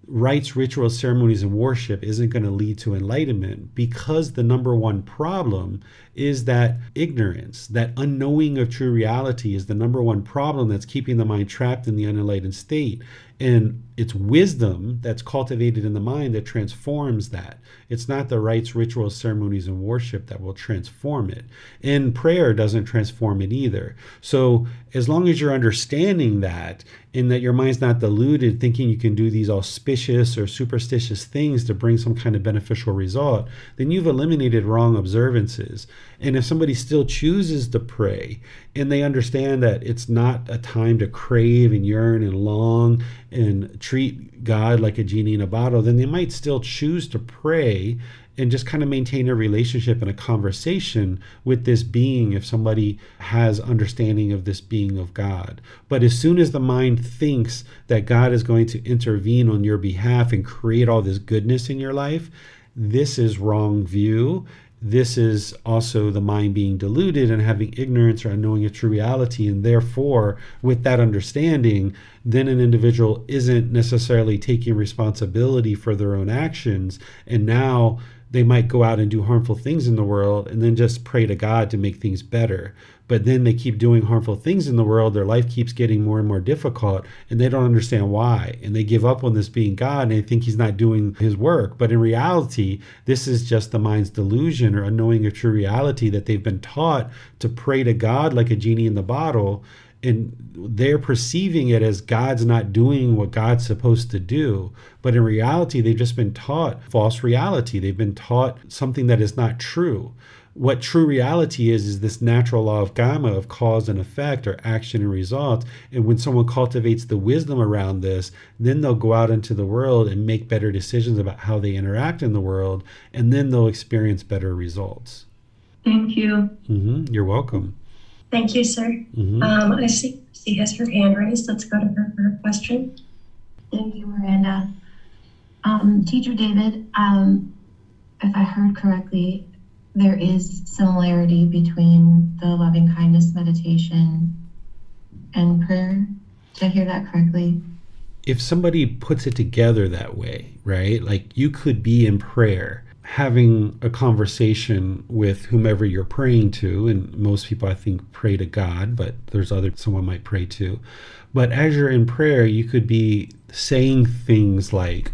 rites, rituals, ceremonies, and worship isn't going to lead to enlightenment, because the number one problem is that ignorance, that unknowing of true reality is the number one problem that's keeping the mind trapped in the unenlightened state. And it's wisdom that's cultivated in the mind that transforms that. It's not the rites, rituals, ceremonies, and worship that will transform it. And prayer doesn't transform it either. So as long as you're understanding that, and that your mind's not deluded thinking you can do these auspicious or superstitious things to bring some kind of beneficial result, then you've eliminated wrong observances. And if somebody still chooses to pray, and they understand that it's not a time to crave and yearn and long and treat God like a genie in a bottle, then they might still choose to pray and just kind of maintain a relationship and a conversation with this being, if somebody has understanding of this being of God. But as soon as the mind thinks that God is going to intervene on your behalf and create all this goodness in your life, this is wrong view. This is also the mind being deluded and having ignorance or unknowing of true reality. And therefore, with that understanding, then an individual isn't necessarily taking responsibility for their own actions. And now they might go out and do harmful things in the world and then just pray to God to make things better. But then they keep doing harmful things in the world. Their life keeps getting more and more difficult, and they don't understand why. And they give up on this being God, and they think he's not doing his work. But in reality, this is just the mind's delusion or unknowing of true reality, that they've been taught to pray to God like a genie in the bottle. And they're perceiving it as God's not doing what God's supposed to do. But in reality, they've just been taught false reality. They've been taught something that is not true. What true reality is this natural law of Gama, of cause and effect, or action and result. And when someone cultivates the wisdom around this, then they'll go out into the world and make better decisions about how they interact in the world, and then they'll experience better results. Thank you. You're welcome. Thank you, sir. I see she has her hand raised. Let's go to her for a question. Thank you, Miranda. Teacher David, if I heard correctly, there is similarity between the loving kindness meditation and prayer. Did I hear that correctly? If somebody puts it together that way, right? Like you could be in prayer, having a conversation with whomever you're praying to, and most people I think pray to God, but there's someone might pray to. But as you're in prayer, you could be saying things like,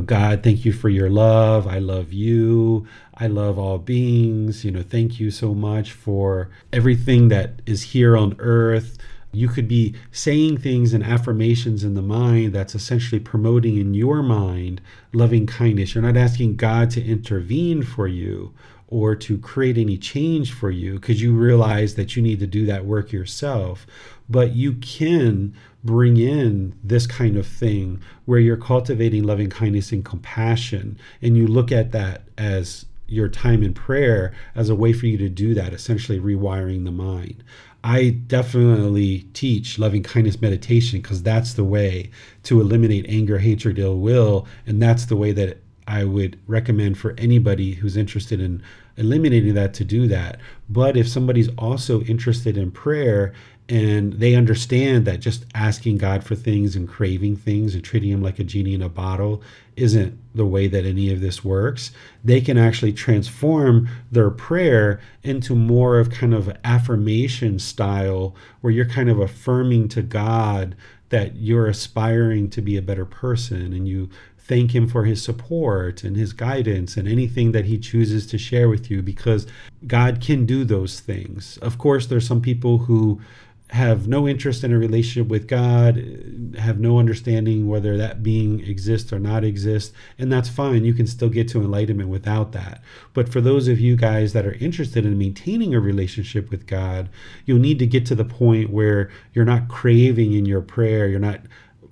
God, thank you for your love. I love you. I love all beings. Thank you so much for everything that is here on earth. You could be saying things and affirmations in the mind that's essentially promoting in your mind loving kindness. You're not asking God to intervene for you or to create any change for you, because you realize that you need to do that work yourself. But you can bring in this kind of thing where you're cultivating loving kindness and compassion, and you look at that as your time in prayer as a way for you to do that, essentially rewiring the mind. I definitely teach loving kindness meditation because that's the way to eliminate anger, hatred, ill will, and that's the way that I would recommend for anybody who's interested in eliminating that to do that. But if somebody's also interested in prayer and they understand that just asking God for things and craving things and treating him like a genie in a bottle isn't the way that any of this works, they can actually transform their prayer into more of kind of affirmation style, where you're kind of affirming to God that you're aspiring to be a better person, and you thank him for his support and his guidance and anything that he chooses to share with you, because God can do those things. Of course, there's some people who have no interest in a relationship with God, have no understanding whether that being exists or not exists, and that's fine. You can still get to enlightenment without that. But for those of you guys that are interested in maintaining a relationship with God, you'll need to get to the point where you're not craving in your prayer, you're not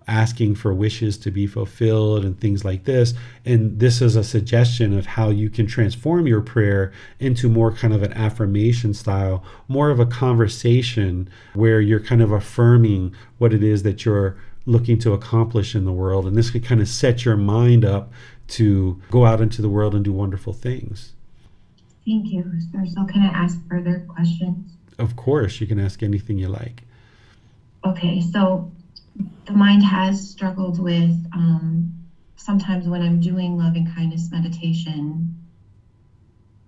asking for wishes to be fulfilled and things like this. And this is a suggestion of how you can transform your prayer into more kind of an affirmation style, more of a conversation where you're kind of affirming what it is that you're looking to accomplish in the world. And this could kind of set your mind up to go out into the world and do wonderful things. Thank you, sir. So can I ask further questions? Of course, you can ask anything you like. Okay, so the mind has struggled with sometimes when I'm doing loving kindness meditation,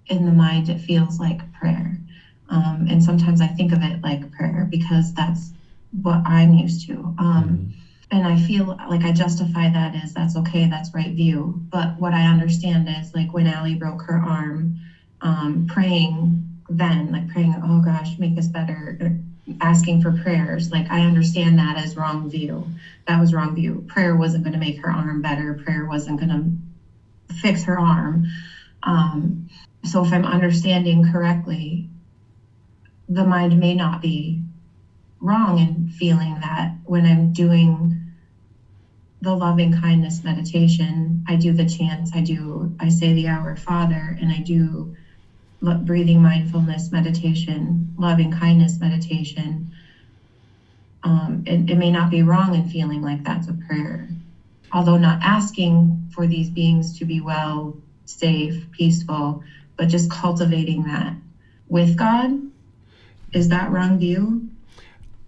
in the mind, it feels like prayer. And sometimes I think of it like prayer because that's what I'm used to. And I feel like I justify that as that's okay, that's right view. But what I understand is like when Allie broke her arm, praying then, like praying, oh gosh, make this better, asking for prayers. Like I understand that as wrong view. That was wrong view. Prayer wasn't going to make her arm better. Prayer wasn't going to fix her arm. So if I'm understanding correctly, the mind may not be wrong in feeling that when I'm doing the loving kindness meditation, I do the chants, I say the Our Father, and I do breathing mindfulness meditation, loving kindness meditation. It may not be wrong in feeling like that's a prayer, although not asking for these beings to be well, safe, peaceful, but just cultivating that with God. Is that wrong view?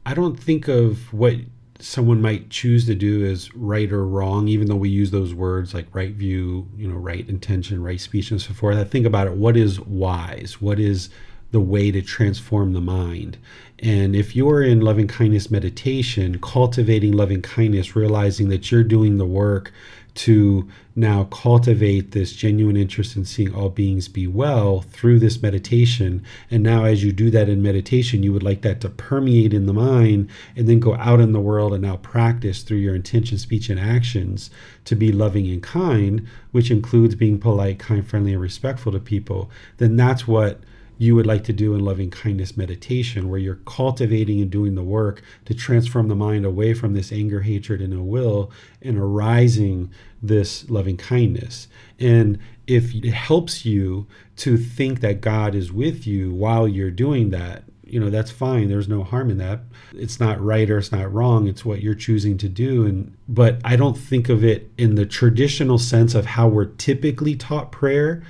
I don't think of what someone might choose to do as right or wrong, even though we use those words like right view, right intention, right speech, and so forth. I think about it, what is wise? What is the way to transform the mind? And if you're in loving kindness meditation, cultivating loving kindness, realizing that you're doing the work to now cultivate this genuine interest in seeing all beings be well through this meditation. And now as you do that in meditation, you would like that to permeate in the mind and then go out in the world and now practice through your intention, speech, and actions to be loving and kind, which includes being polite, kind, friendly, and respectful to people. Then that's what you would like to do in loving kindness meditation, where you're cultivating and doing the work to transform the mind away from this anger, hatred, and ill will, and arising this loving kindness. And if it helps you to think that God is with you while you're doing that, that's fine. There's no harm in that. It's not right or it's not wrong. It's what you're choosing to do. But I don't think of it in the traditional sense of how we're typically taught prayer,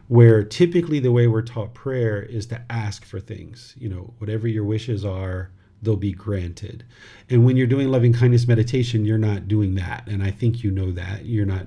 where typically the way we're taught prayer is to ask for things. Whatever your wishes are, they'll be granted. And when you're doing loving kindness meditation, you're not doing that. And I think you know that. You're not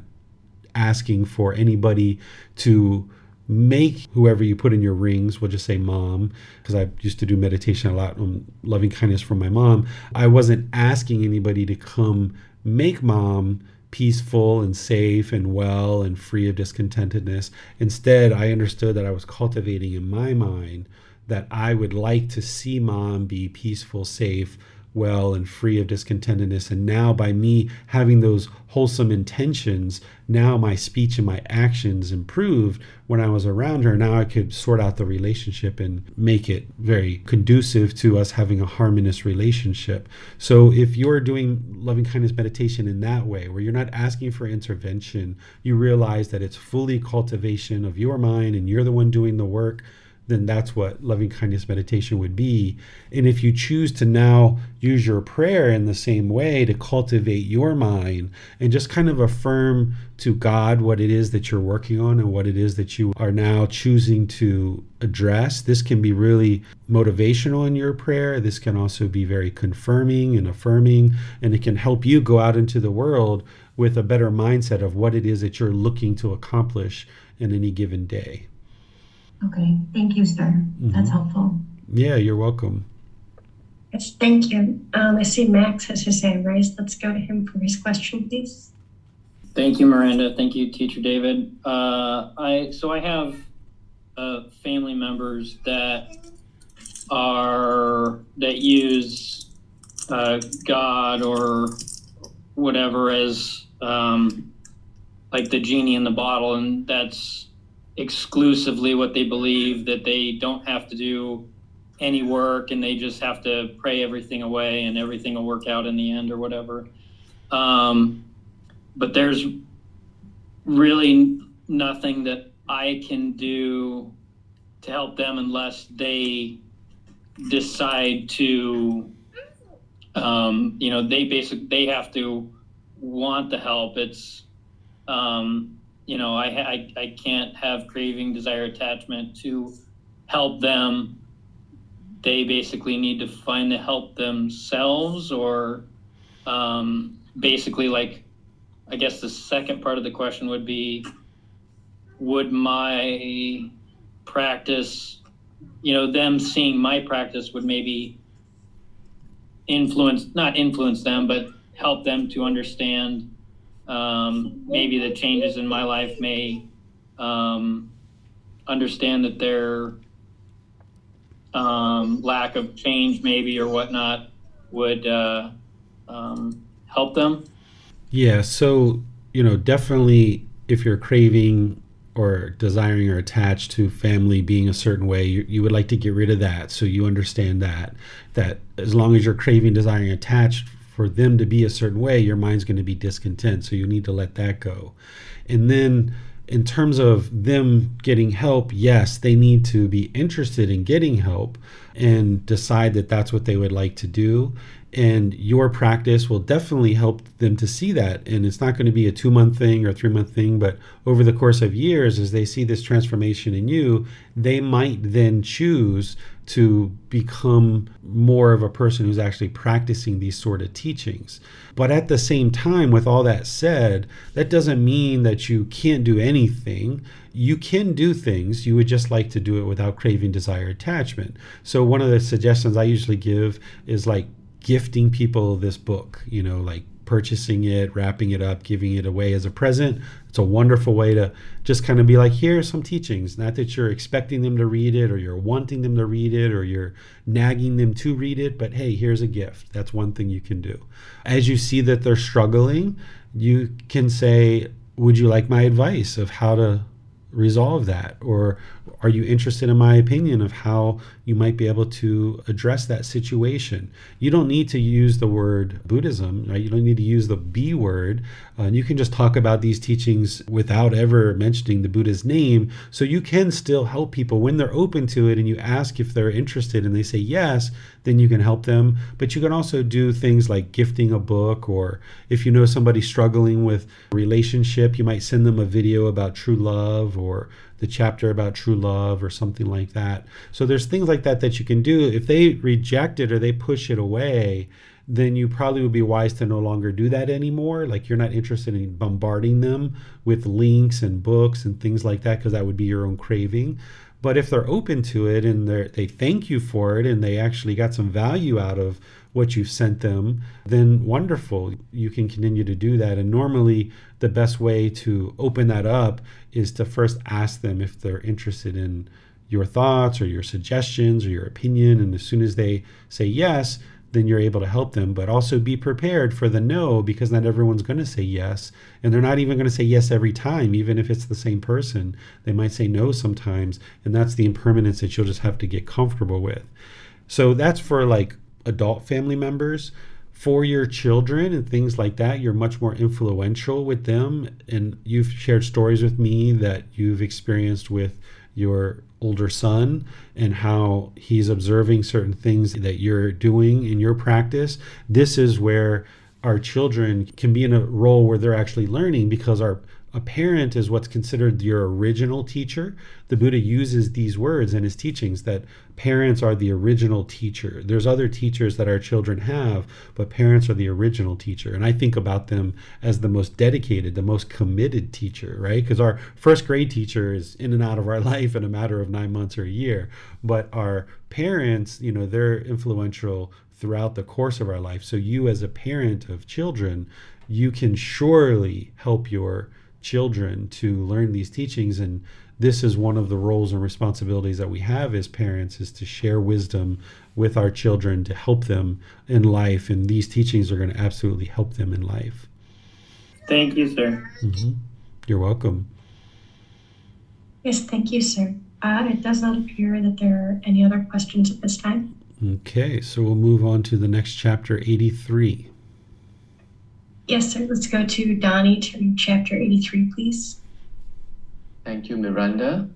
asking for anybody to make whoever you put in your rings, we'll just say mom, because I used to do meditation a lot on loving kindness from my mom. I wasn't asking anybody to come make mom peaceful and safe and well and free of discontentedness. Instead, I understood that I was cultivating in my mind that I would like to see mom be peaceful, safe, well, and free of discontentedness. And now by me having those wholesome intentions, now my speech and my actions improved when I was around her. Now I could sort out the relationship and make it very conducive to us having a harmonious relationship. So if you're doing loving kindness meditation in that way, where you're not asking for intervention, you realize that it's fully cultivation of your mind and you're the one doing the work, then that's what loving kindness meditation would be. And if you choose to now use your prayer in the same way to cultivate your mind and just kind of affirm to God what it is that you're working on and what it is that you are now choosing to address, this can be really motivational in your prayer. This can also be very confirming and affirming, and it can help you go out into the world with a better mindset of what it is that you're looking to accomplish in any given day. Okay, thank you, sir. That's helpful. Yeah, you're welcome. Yes, thank you. I see Max has his hand raised. Let's go to him for his question, please. Thank you, Miranda. Thank you, Teacher David. I have family members that use God or whatever as like the genie in the bottle, and that's exclusively what they believe, that they don't have to do any work and they just have to pray everything away and everything will work out in the end or whatever. But there's really nothing that I can do to help them unless they decide to, they have to want the help. It's, I can't have craving, desire, attachment to help them. They basically need to find the help themselves, or basically like I guess the second part of the question would be, would my practice, them seeing my practice would maybe not influence them, but help them to understand maybe the changes in my life, may understand that their lack of change maybe or whatnot would help them. Yeah, so, definitely if you're craving or desiring or attached to family being a certain way, you would like to get rid of that. So you understand that as long as you're craving, desiring, attached for them to be a certain way, your mind's going to be discontent. So you need to let that go. And then in terms of them getting help, yes, they need to be interested in getting help and decide that that's what they would like to do. And your practice will definitely help them to see that. And it's not going to be a 2-month thing or a 3-month thing, but over the course of years, as they see this transformation in you, they might then choose to become more of a person who's actually practicing these sort of teachings. But at the same time, with all that said, that doesn't mean that you can't do anything. You can do things. You would just like to do it without craving, desire, attachment. So one of the suggestions I usually give is like gifting people this book, like purchasing it, wrapping it up, giving it away as a present. It's a wonderful way to just kind of be like, here are some teachings. Not that you're expecting them to read it or you're wanting them to read it or you're nagging them to read it, but hey, here's a gift. That's one thing you can do. As you see that they're struggling, you can say, would you like my advice of how to resolve that? Or are you interested in my opinion of how you might be able to address that situation? You don't need to use the word Buddhism, right? You don't need to use the B word. You can just talk about these teachings without ever mentioning the Buddha's name. So you can still help people when they're open to it, and you ask if they're interested and they say yes, then you can help them. But you can also do things like gifting a book, or if you know somebody struggling with a relationship, you might send them a video about true love or the chapter about true love or something like that. So there's things like that you can do. If they reject it or they push it away, then you probably would be wise to no longer do that anymore. Like you're not interested in bombarding them with links and books and things like that, because that would be your own craving. But if they're open to it and they thank you for it and they actually got some value out of what you've sent them, then wonderful. You can continue to do that. And normally the best way to open that up is to first ask them if they're interested in your thoughts or your suggestions or your opinion. And as soon as they say yes, then you're able to help them. But also be prepared for the no, because not everyone's going to say yes. And they're not even going to say yes every time, even if it's the same person. They might say no sometimes. And that's the impermanence that you'll just have to get comfortable with. So that's for like adult family members. For your children and things like that, you're much more influential with them. And you've shared stories with me that you've experienced with your older son and how he's observing certain things that you're doing in your practice. This is where our children can be in a role where they're actually learning, because a parent is what's considered your original teacher. The Buddha uses these words in his teachings that parents are the original teacher. There's other teachers that our children have, but parents are the original teacher. And I think about them as the most dedicated, the most committed teacher, right? Because our first grade teacher is in and out of our life in a matter of 9 months or a year. But our parents, they're influential throughout the course of our life. So you as a parent of children, you can surely help your children to learn these teachings. And this is one of the roles and responsibilities that we have as parents, is to share wisdom with our children to help them in life. And these teachings are going to absolutely help them in life. Thank you, sir. Mm-hmm. You're welcome. Yes, thank you, sir. It does not appear that there are any other questions at this time. Okay, so we'll move on to the next chapter, 83. Yes, sir. Let's go to Donnie to read chapter 83, please. Thank you, Miranda.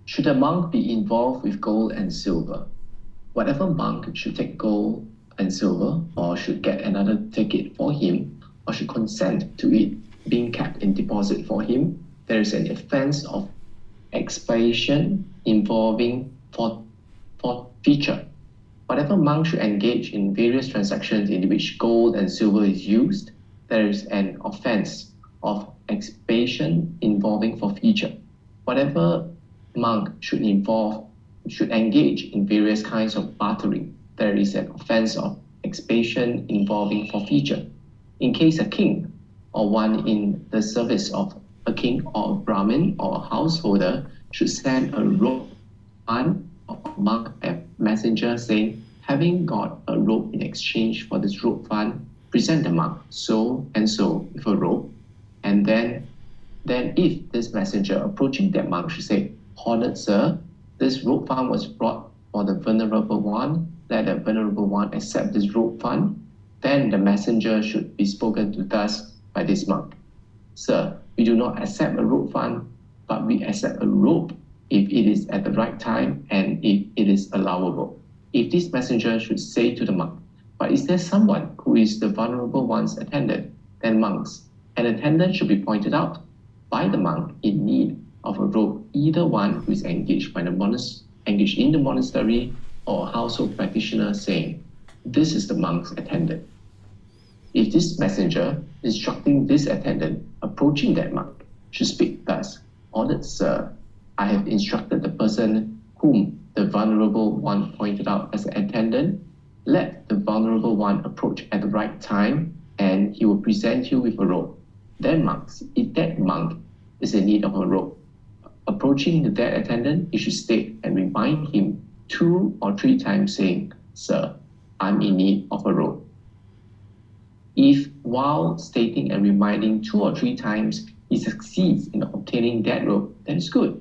Should a monk be involved with gold and silver? Whatever monk should take gold and silver, or should get another take it for him, or should consent to it being kept in deposit for him, there is an offense of expiation involving forfeiture. Whatever monk should engage in various transactions in which gold and silver is used, there is an offense of expiation involving for future. Whatever monk should engage in various kinds of bartering, there is an offense of expiation involving for future. In case a king or one in the service of a king or a Brahmin or a householder should send a robe fund or a monk a messenger saying, having got a robe in exchange for this robe fund, present the monk so and so with a robe. And then if this messenger approaching that monk should say, honored sir, this robe fund was brought for the venerable one, let the venerable one accept this robe fund, then the messenger should be spoken to thus by this monk. Sir, we do not accept a robe fund, but we accept a robe if it is at the right time and if it is allowable. If this messenger should say to the monk, but is there someone who is the vulnerable one's attendant, then monks, an attendant should be pointed out by the monk in need of a robe, either one who is engaged in the monastery or a household practitioner saying, this is the monk's attendant. If this messenger instructing this attendant approaching that monk should speak thus, honored sir, I have instructed the person whom the vulnerable one pointed out as an attendant, let the vulnerable one approach at the right time and he will present you with a robe. Then monks, if that monk is in need of a robe, approaching that attendant, you should state and remind him 2 or 3 times saying, sir, I'm in need of a robe. If while stating and reminding 2 or 3 times, he succeeds in obtaining that robe, that is good.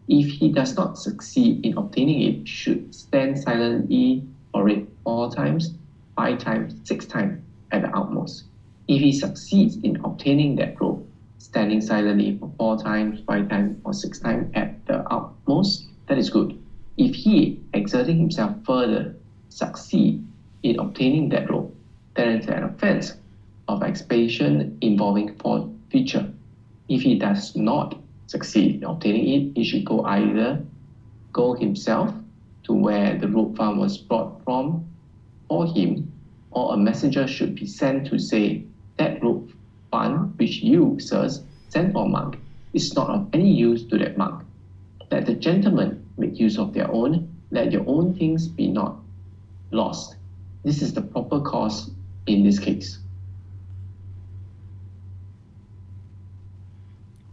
If he does not succeed in obtaining it, should stand silently for it 4 times, 5 times, 6 times at the utmost. If he succeeds in obtaining that robe, standing silently for 4 times, 5 times, or 6 times at the utmost, that is good. If he, exerting himself further, succeed in obtaining that robe, there is an offense of expiation involving for future. If he does not succeed in obtaining it, he should either go himself to where the robe fund was brought from for him, or a messenger should be sent to say, that robe fund which you, sirs, sent for a monk is not of any use to that monk. Let the gentlemen make use of their own, let your own things be not lost. This is the proper course in this case.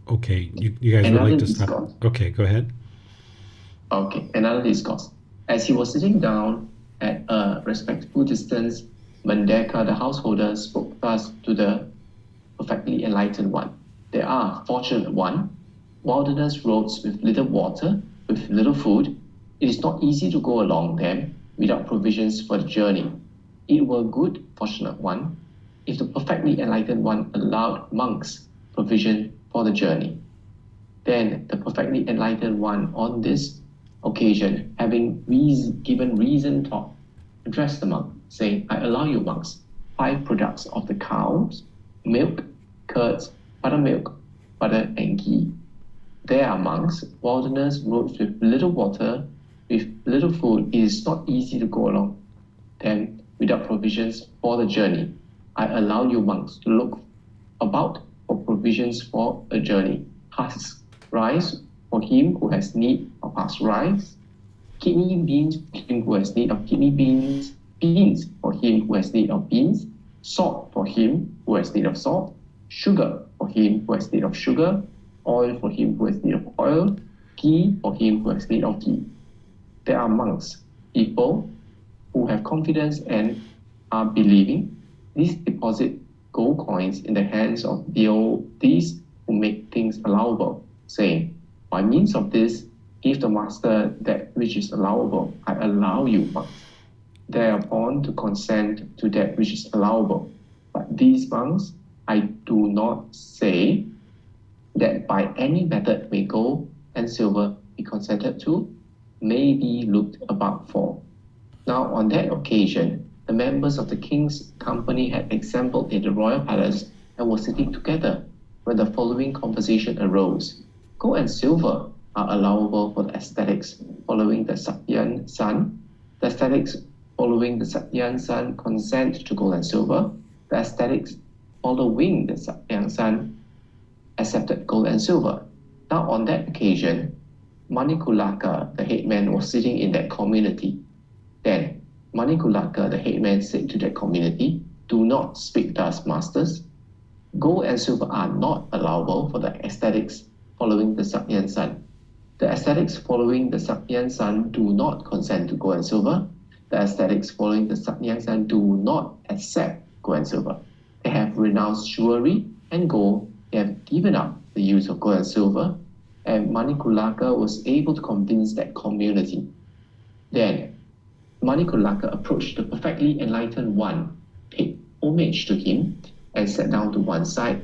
Okay, you guys would like to stop? Discourse. Okay, go ahead. Okay, another discourse. As he was sitting down at a respectful distance, Mandeka, the householder, spoke thus to the perfectly enlightened one. There are, fortunate one, wilderness roads with little water, with little food. It is not easy to go along them without provisions for the journey. It were good, fortunate one, if the perfectly enlightened one allowed monks provision for the journey. Then the perfectly enlightened one on this occasion, having given reason talk, addressed the monk, saying, I allow you monks 5 products of the cows, milk, curds, buttermilk, butter, and ghee. There are monks, wilderness roads with little water, with little food. It is not easy to go along them without provisions for the journey. I allow you monks to look about for provisions for a journey. Husk rice for him who has need of husk rice, kidney beans for him who has need of kidney beans, beans for him who has need of beans, salt for him who has need of salt, sugar for him who has need of sugar, oil for him who has need of oil, ghee for him who has need of ghee. There are monks, people who have confidence and are believing. These deposit gold coins in the hands of these who make things allowable, saying, by means of this, give the master that which is allowable. I allow you, monks, thereupon to consent to that which is allowable. But these monks, I do not say that by any method may gold and silver be consented to, may be looked about for. Now on that occasion, the members of the king's company had assembled in the royal palace and were sitting together when the following conversation arose. Gold and silver are allowable for the aesthetics following the Satyan Sun. The aesthetics following the Satyan Sun consent to gold and silver. The aesthetics following the Satyan Sun accepted gold and silver. Now, on that occasion, Manikulaka, the headman, was sitting in that community. Then, Manikulaka, the headman, said to that community, "Do not speak thus, masters. Gold and silver are not allowable for the ascetics following the Sakyan Sun. The ascetics following the Sakyan Sun do not consent to gold and silver. The ascetics following the Sakyan Sun do not accept gold and silver. They have renounced jewelry and gold. They have given up the use of gold and silver." And Manikulaka was able to convince that community. Then, Manikulaka approached the perfectly enlightened one, paid homage to him, and sat down to one side.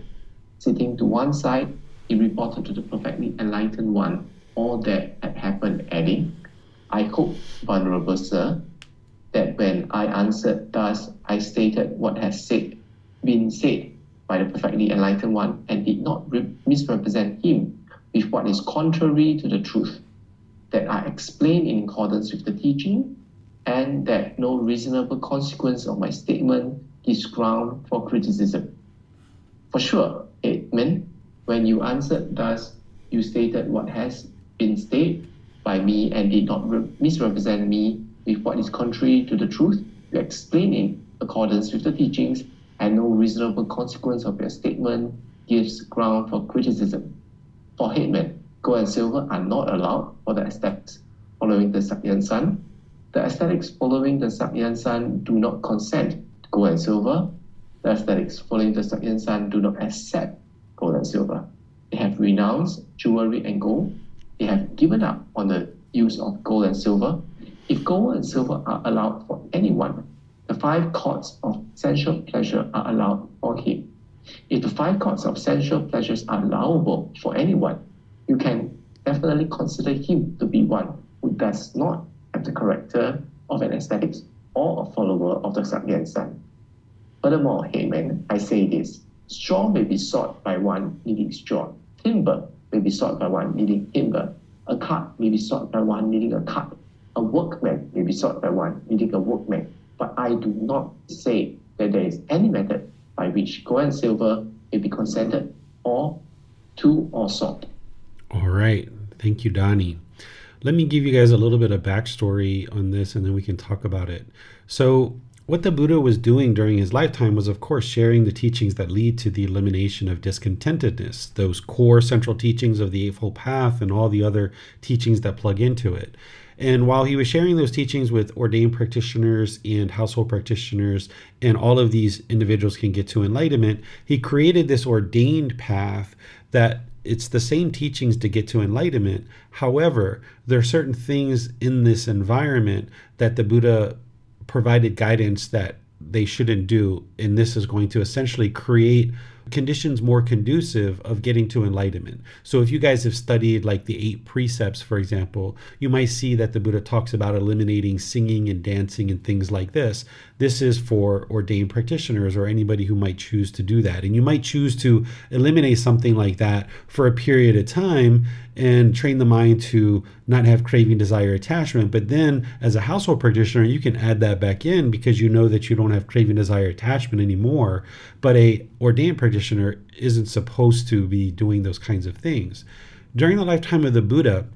Sitting to one side, he reported to the perfectly enlightened one all that had happened, adding, "I hope, Venerable Sir, that when I answered thus, I stated what has been said by the perfectly enlightened one and did not misrepresent him with what is contrary to the truth, that I explained in accordance with the teaching, and that no reasonable consequence of my statement gives ground for criticism. For sure, Edmund, when you answered thus, you stated what has been stated by me and did not misrepresent me with what is contrary to the truth. You explained in accordance with the teachings, and no reasonable consequence of your statement gives ground for criticism. For headmen, gold and silver are not allowed for the ascetics following the Sakyan Sun. The ascetics following the Sakyan Sun do not consent to gold and silver. The ascetics following the Sakyan Sun do not accept gold and silver. They have renounced jewelry and gold. They have given up on the use of gold and silver. If gold and silver are allowed for anyone, the 5 cords of sensual pleasure are allowed for him. If the 5 cords of sensual pleasures are allowable for anyone, you can definitely consider him to be one who does not have the character of an ascetic or a follower of the Sakyan Sun. Furthermore, Haman, I say this: straw may be sought by one needing straw. Timber may be sought by one needing timber. A cart may be sought by one needing a cart. A workman may be sought by one needing a workman. But I do not say that there is any method by which gold and silver may be consented or to or sought. All right. Thank you, Donnie. Let me give you guys a little bit of backstory on this, and then we can talk about it. So what the Buddha was doing during his lifetime was, of course, sharing the teachings that lead to the elimination of discontentedness, those core central teachings of the Eightfold Path and all the other teachings that plug into it. And while he was sharing those teachings with ordained practitioners and household practitioners, and all of these individuals can get to enlightenment, he created this ordained path that it's the same teachings to get to enlightenment. However, there are certain things in this environment that the Buddha provided guidance that they shouldn't do. And this is going to essentially create conditions more conducive of getting to enlightenment. So if you guys have studied like the 8 precepts, for example, you might see that the Buddha talks about eliminating singing and dancing and things like this. This is for ordained practitioners or anybody who might choose to do that. And you might choose to eliminate something like that for a period of time and train the mind to not have craving, desire, attachment. But then as a household practitioner, you can add that back in because you know that you don't have craving, desire, attachment anymore. But a ordained practitioner isn't supposed to be doing those kinds of things. During the lifetime of the Buddha,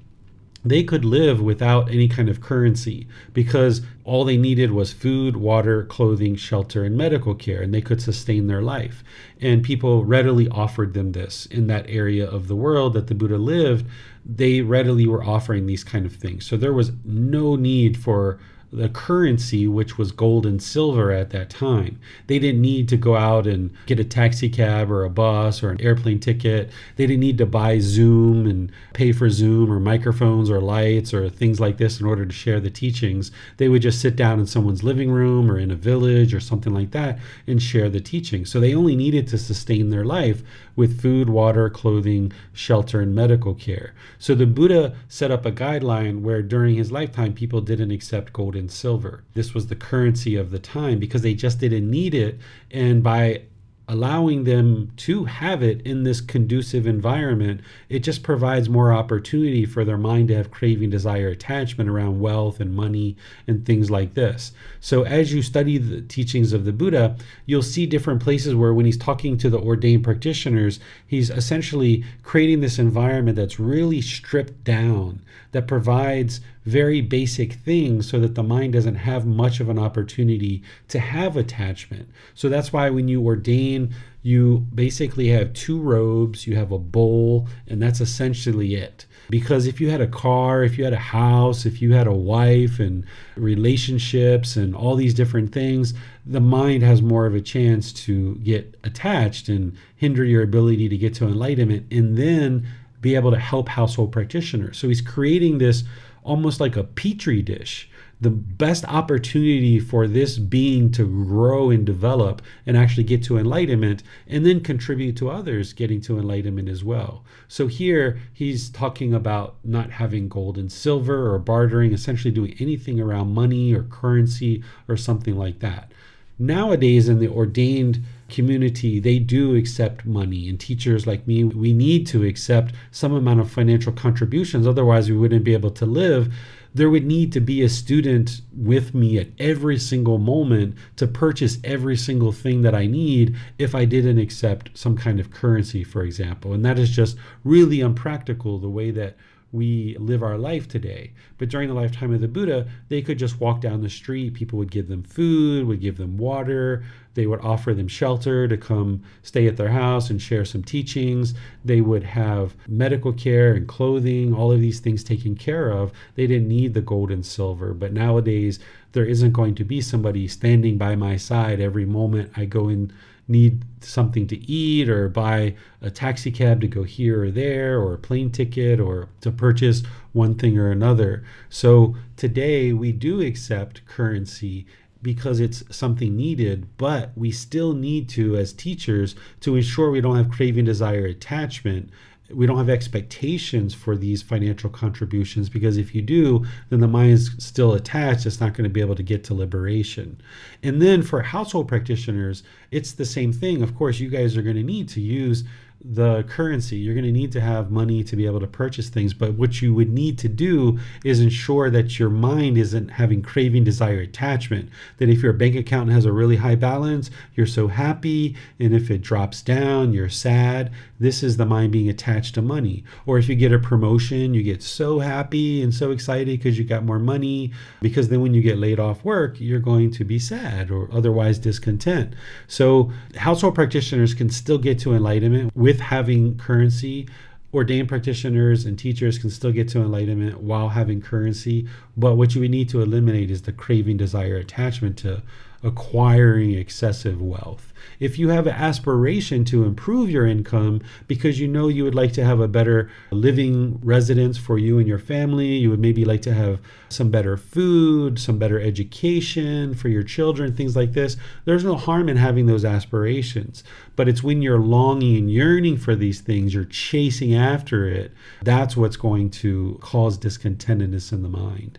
they could live without any kind of currency because all they needed was food, water, clothing, shelter, and medical care, and they could sustain their life. And people readily offered them this in that area of the world that the Buddha lived. They readily were offering these kind of things. So there was no need for the currency, which was gold and silver at that time. They didn't need to go out and get a taxi cab or a bus or an airplane ticket. They didn't need to buy Zoom and pay for Zoom or microphones or lights or things like this in order to share the teachings. They would just sit down in someone's living room or in a village or something like that and share the teachings. So they only needed to sustain their life with food, water, clothing, shelter, and medical care. So the Buddha set up a guideline where during his lifetime, people didn't accept gold and silver. This was the currency of the time because they just didn't need it. And by allowing them to have it in this conducive environment, it just provides more opportunity for their mind to have craving, desire, attachment around wealth and money and things like this. So as you study the teachings of the Buddha, you'll see different places where when he's talking to the ordained practitioners, he's essentially creating this environment that's really stripped down, that provides very basic things so that the mind doesn't have much of an opportunity to have attachment. So that's why when you ordain, you basically have 2 robes, you have a bowl, and that's essentially it. Because if you had a car, if you had a house, if you had a wife and relationships and all these different things, the mind has more of a chance to get attached and hinder your ability to get to enlightenment and then be able to help household practitioners. So he's creating this almost like a petri dish, the best opportunity for this being to grow and develop and actually get to enlightenment and then contribute to others getting to enlightenment as well. So here he's talking about not having gold and silver or bartering, essentially doing anything around money or currency or something like that. Nowadays in the ordained community, they do accept money, and teachers like me, we need to accept some amount of financial contributions, otherwise we wouldn't be able to live. There would need to be a student with me at every single moment to purchase every single thing that I need if I didn't accept some kind of currency, for example. And that is just really unpractical the way that we live our life today. But during the lifetime of the Buddha, they could just walk down the street. People would give them food, would give them water. They would offer them shelter to come stay at their house and share some teachings. They would have medical care and clothing, all of these things taken care of. They didn't need the gold and silver. But nowadays, there isn't going to be somebody standing by my side every moment I go and need something to eat or buy a taxi cab to go here or there or a plane ticket or to purchase one thing or another. So today we do accept currency because it's something needed, but we still need to, as teachers, to ensure we don't have craving, desire, attachment. We don't have expectations for these financial contributions, because if you do, then the mind is still attached. It's not going to be able to get to liberation. And then for household practitioners, it's the same thing. Of course, you guys are going to need to use the currency. You're going to need to have money to be able to purchase things. But what you would need to do is ensure that your mind isn't having craving, desire, attachment. That if your bank account has a really high balance, you're so happy. And if it drops down, you're sad. This is the mind being attached to money. Or if you get a promotion, you get so happy and so excited because you got more money. Because then when you get laid off work, you're going to be sad or otherwise discontent. So household practitioners can still get to enlightenment with having currency. Ordained practitioners and teachers can still get to enlightenment while having currency. But what you would need to eliminate is the craving, desire, attachment to acquiring excessive wealth. If you have an aspiration to improve your income because you know you would like to have a better living residence for you and your family, you would maybe like to have some better food, some better education for your children, things like this, there's no harm in having those aspirations. But it's when you're longing and yearning for these things, you're chasing after it, that's what's going to cause discontentedness in the mind.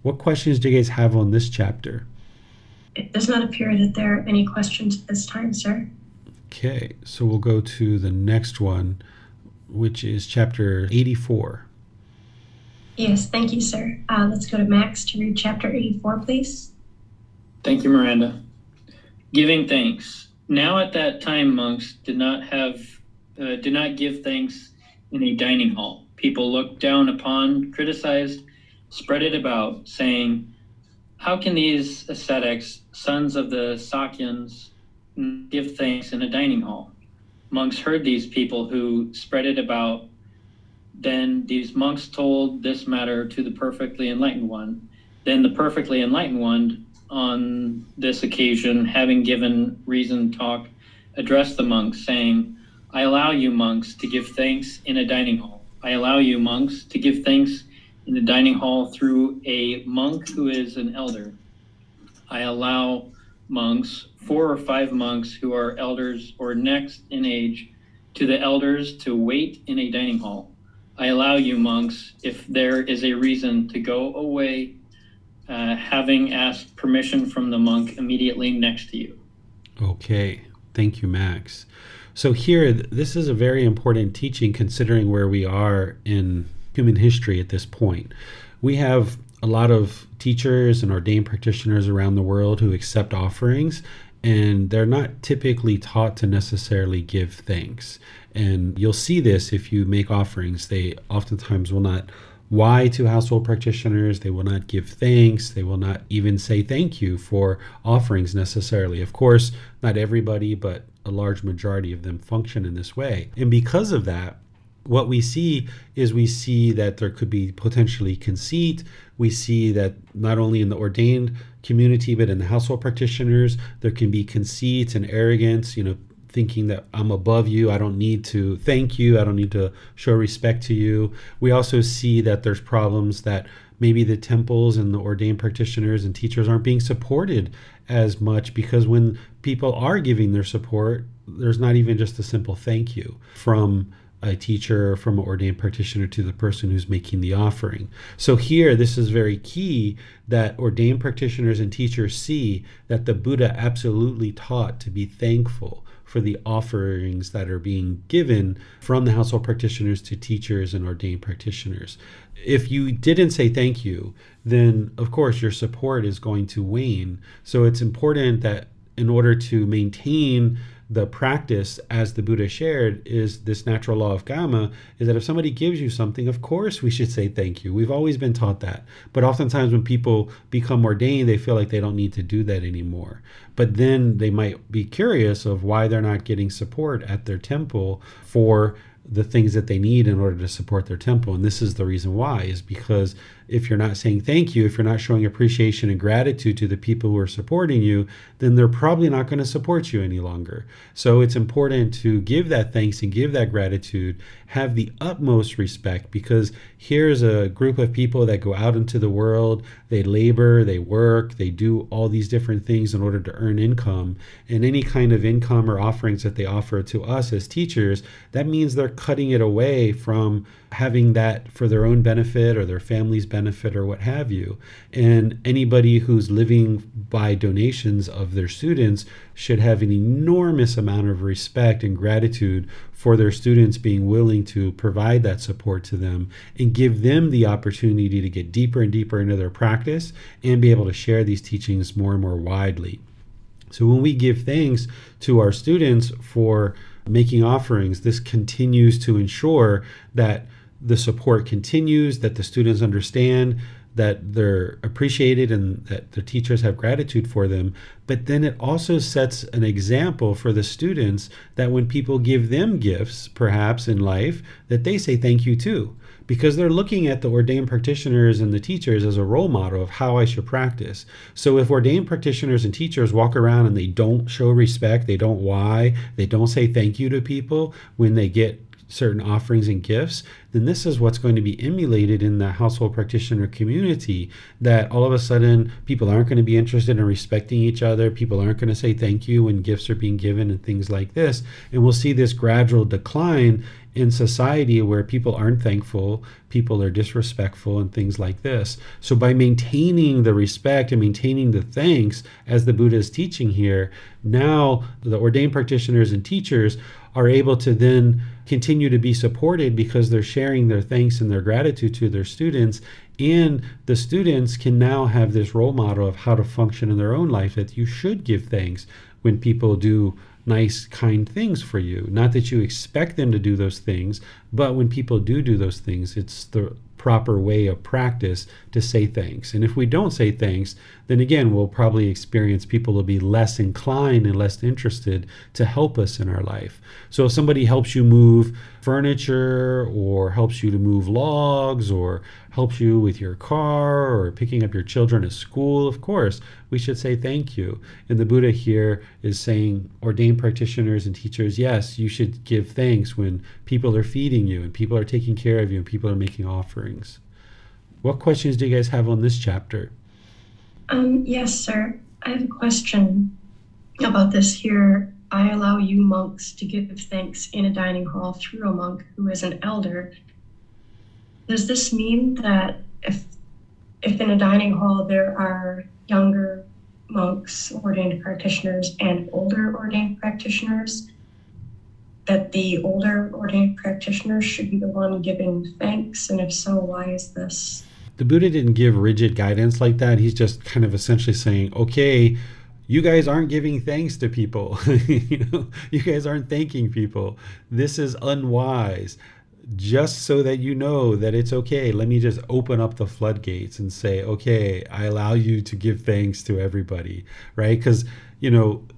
What questions do you guys have on this chapter? It does not appear that there are any questions at this time, sir. Okay, so we'll go to the next one, which is chapter 84. Yes, thank you, sir. Let's go to Max to read chapter 84, please. Thank you, Miranda. Giving thanks. Now at that time, monks did not give thanks in a dining hall. People looked down upon, criticized, spread it about, saying, "How can these ascetics, sons of the Sakyans, give thanks in a dining hall?" Monks heard these people who spread it about. Then these monks told this matter to the perfectly enlightened one. Then the perfectly enlightened one, on this occasion, having given reason talk, addressed the monks, saying, "I allow you, monks, to give thanks in a dining hall. I allow you, monks, to give thanks in the dining hall through a monk who is an elder. I allow monks, 4 or 5 monks who are elders or next in age to the elders, to wait in a dining hall. I allow you, monks, if there is a reason, to go away, having asked permission from the monk immediately next to you." Okay, Thank you, Max. So here, this is a very important teaching considering where we are in human history at this point. We have a lot of teachers and ordained practitioners around the world who accept offerings, and they're not typically taught to necessarily give thanks. And you'll see this if you make offerings. They oftentimes will not why to household practitioners. They will not give thanks. They will not even say thank you for offerings necessarily. Of course, not everybody, but a large majority of them function in this way. And because of that, what we see that there could be potentially conceit. We see that not only in the ordained community, but in the household practitioners, there can be conceit and arrogance, thinking that I'm above you, I don't need to thank you, I don't need to show respect to you. We also see that there's problems that maybe the temples and the ordained practitioners and teachers aren't being supported as much, because when people are giving their support, there's not even just a simple thank you from a teacher or from an ordained practitioner to the person who's making the offering. So here, this is very key that ordained practitioners and teachers see that the Buddha absolutely taught to be thankful for the offerings that are being given from the household practitioners to teachers and ordained practitioners. If you didn't say thank you, then of course your support is going to wane. So it's important that in order to maintain the practice, as the Buddha shared, is this natural law of karma, is that if somebody gives you something, of course we should say thank you. We've always been taught that. But oftentimes when people become ordained, they feel like they don't need to do that anymore. But then they might be curious of why they're not getting support at their temple for the things that they need in order to support their temple. And this is the reason why, is because if you're not saying thank you, if you're not showing appreciation and gratitude to the people who are supporting you, then they're probably not going to support you any longer. So it's important to give that thanks and give that gratitude, have the utmost respect, because here's a group of people that go out into the world, they labor, they work, they do all these different things in order to earn income. And any kind of income or offerings that they offer to us as teachers, that means they're cutting it away from having that for their own benefit or their family's benefit or what have you. And anybody who's living by donations of their students should have an enormous amount of respect and gratitude for their students being willing to provide that support to them and give them the opportunity to get deeper and deeper into their practice and be able to share these teachings more and more widely. So when we give thanks to our students for making offerings, this continues to ensure that the support continues, that the students understand that they're appreciated and that the teachers have gratitude for them. But then it also sets an example for the students that when people give them gifts, perhaps in life, that they say thank you too, because they're looking at the ordained practitioners and the teachers as a role model of how I should practice. So if ordained practitioners and teachers walk around and they don't show respect, they don't they don't say thank you to people when they get certain offerings and gifts, then this is what's going to be emulated in the household practitioner community, that all of a sudden people aren't going to be interested in respecting each other, people aren't going to say thank you when gifts are being given and things like this. And we'll see this gradual decline in society where people aren't thankful, people are disrespectful and things like this. So by maintaining the respect and maintaining the thanks, as the Buddha is teaching here, now the ordained practitioners and teachers are able to then continue to be supported because they're sharing their thanks and their gratitude to their students. And the students can now have this role model of how to function in their own life, that you should give thanks when people do nice, kind things for you. Not that you expect them to do those things, but when people do those things, it's the proper way of practice to say thanks. And if we don't say thanks, then again, we'll probably experience people will be less inclined and less interested to help us in our life. So if somebody helps you move furniture or helps you to move logs or helps you with your car or picking up your children at school, of course, we should say thank you. And the Buddha here is saying, ordained practitioners and teachers, yes, you should give thanks when people are feeding you and people are taking care of you and people are making offerings. What questions do you guys have on this chapter? Yes, sir. I have a question about this here. I allow you monks to give thanks in a dining hall through a monk who is an elder. Does this mean that if in a dining hall there are younger monks, ordained practitioners, and older ordained practitioners, that the older ordained practitioners should be the one giving thanks? And if so, why is this? The Buddha didn't give rigid guidance like that. He's just kind of essentially saying, okay, you guys aren't giving thanks to people. You guys aren't thanking people. This is unwise. Just so that you know that it's okay, let me just open up the floodgates and say, okay, I allow you to give thanks to everybody, right? Because,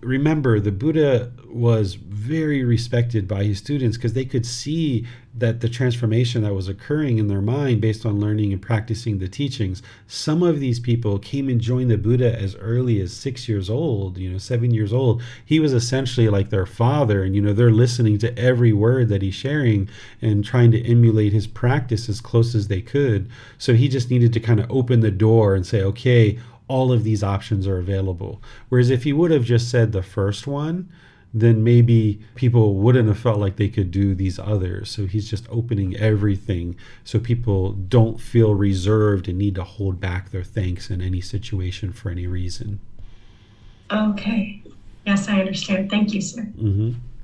remember, the Buddha was very respected by his students because they could see that the transformation that was occurring in their mind based on learning and practicing the teachings. Some of these people came and joined the Buddha as early as 6 years old, 7 years old. He was essentially like their father, and they're listening to every word that he's sharing and trying to emulate his practice as close as they could. So he just needed to kind of open the door and say, okay, all of these options are available. Whereas if he would have just said the first one, then maybe people wouldn't have felt like they could do these others. So he's just opening everything so people don't feel reserved and need to hold back their thanks in any situation for any reason. Okay. Yes, I understand. Thank you, sir.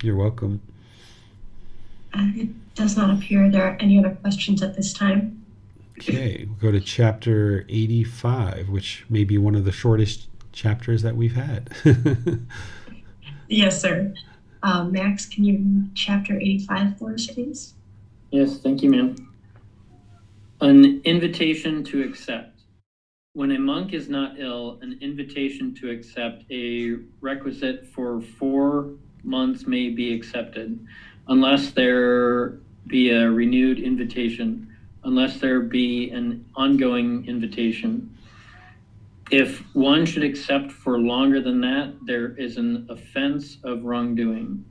You're welcome. It does not appear there are any other questions at this time. Okay, we'll go to chapter 85, which may be one of the shortest chapters that we've had. Yes, sir. Max, can you read chapter 85 for us, please? Yes, thank you, ma'am. An invitation to accept. When a monk is not ill, an invitation to accept a requisite for 4 months may be accepted, unless there be a renewed invitation, unless there be an ongoing invitation. If one should accept for longer than that, there is an offense of wrongdoing.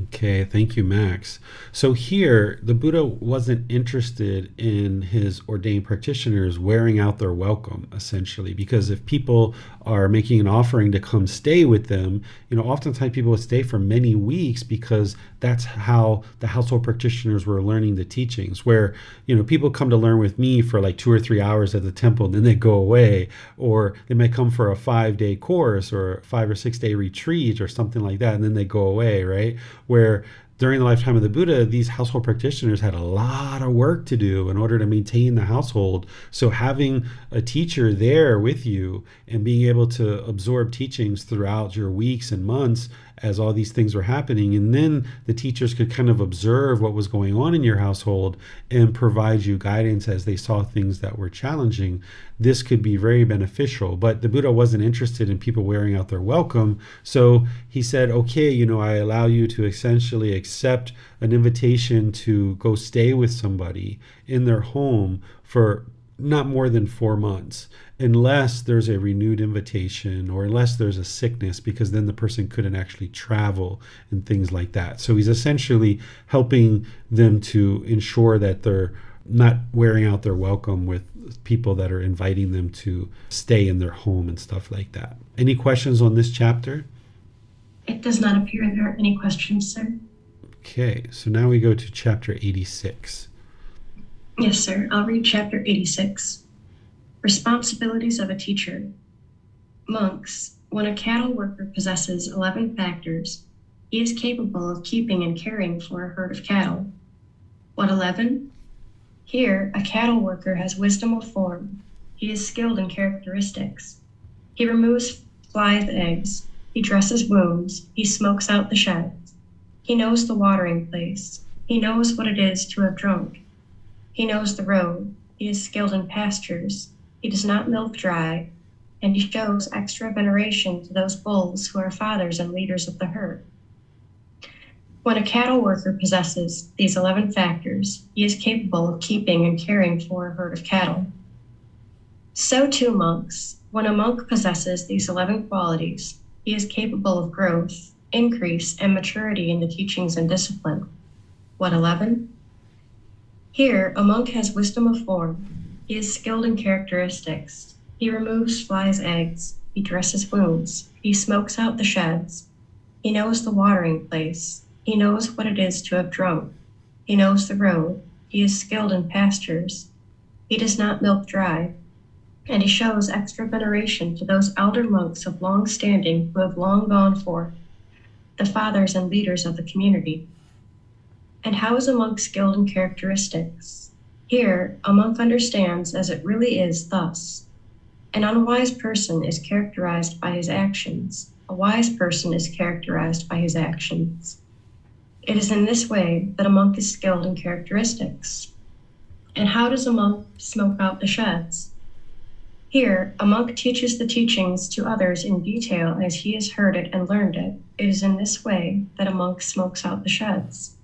Okay, thank you, Max. So here, the Buddha wasn't interested in his ordained practitioners wearing out their welcome, essentially, because if people are making an offering to come stay with them, oftentimes people would stay for many weeks because that's how the household practitioners were learning the teachings, where, people come to learn with me for like 2 or 3 hours at the temple and then they go away, or they may come for a 5-day course or a 5 or 6 day retreat or something like that, and then they go away, right? Where during the lifetime of the Buddha, these household practitioners had a lot of work to do in order to maintain the household. So having a teacher there with you and being able to absorb teachings throughout your weeks and months as all these things were happening, and then the teachers could kind of observe what was going on in your household and provide you guidance as they saw things that were challenging. This could be very beneficial, but the Buddha wasn't interested in people wearing out their welcome. So he said, okay, I allow you to essentially accept an invitation to go stay with somebody in their home for not more than 4 months, unless there's a renewed invitation or unless there's a sickness, because then the person couldn't actually travel and things like that. So he's essentially helping them to ensure that they're not wearing out their welcome with people that are inviting them to stay in their home and stuff like that. Any questions on this chapter? It does not appear there are any questions, sir. Okay, so now we go to chapter 86. Yes, sir. I'll read chapter 86. Responsibilities of a teacher. Monks, when a cattle worker possesses 11 factors, he is capable of keeping and caring for a herd of cattle. What 11? Here, a cattle worker has wisdom of form. He is skilled in characteristics. He removes flies' eggs. He dresses wounds. He smokes out the sheds. He knows the watering place. He knows what it is to have drunk. He knows the road. He is skilled in pastures. He does not milk dry, and he shows extra veneration to those bulls who are fathers and leaders of the herd. When a cattle worker possesses these 11 factors, he is capable of keeping and caring for a herd of cattle. So too monks, when a monk possesses these 11 qualities, he is capable of growth, increase, and maturity in the teachings and discipline. What 11? Here, a monk has wisdom of form. He is skilled in characteristics. He removes flies' eggs. He dresses wounds. He smokes out the sheds. He knows the watering place. He knows what it is to have drunk. He knows the road. He is skilled in pastures. He does not milk dry. and he shows extra veneration to those elder monks of long standing who have long gone forth, the fathers and leaders of the community. And how is a monk skilled in characteristics? Here, a monk understands as it really is thus. An unwise person is characterized by his actions. A wise person is characterized by his actions. It is in this way that a monk is skilled in characteristics. And how does a monk smoke out the sheds? Here, a monk teaches the teachings to others in detail as he has heard it and learned it. It is in this way that a monk smokes out the sheds.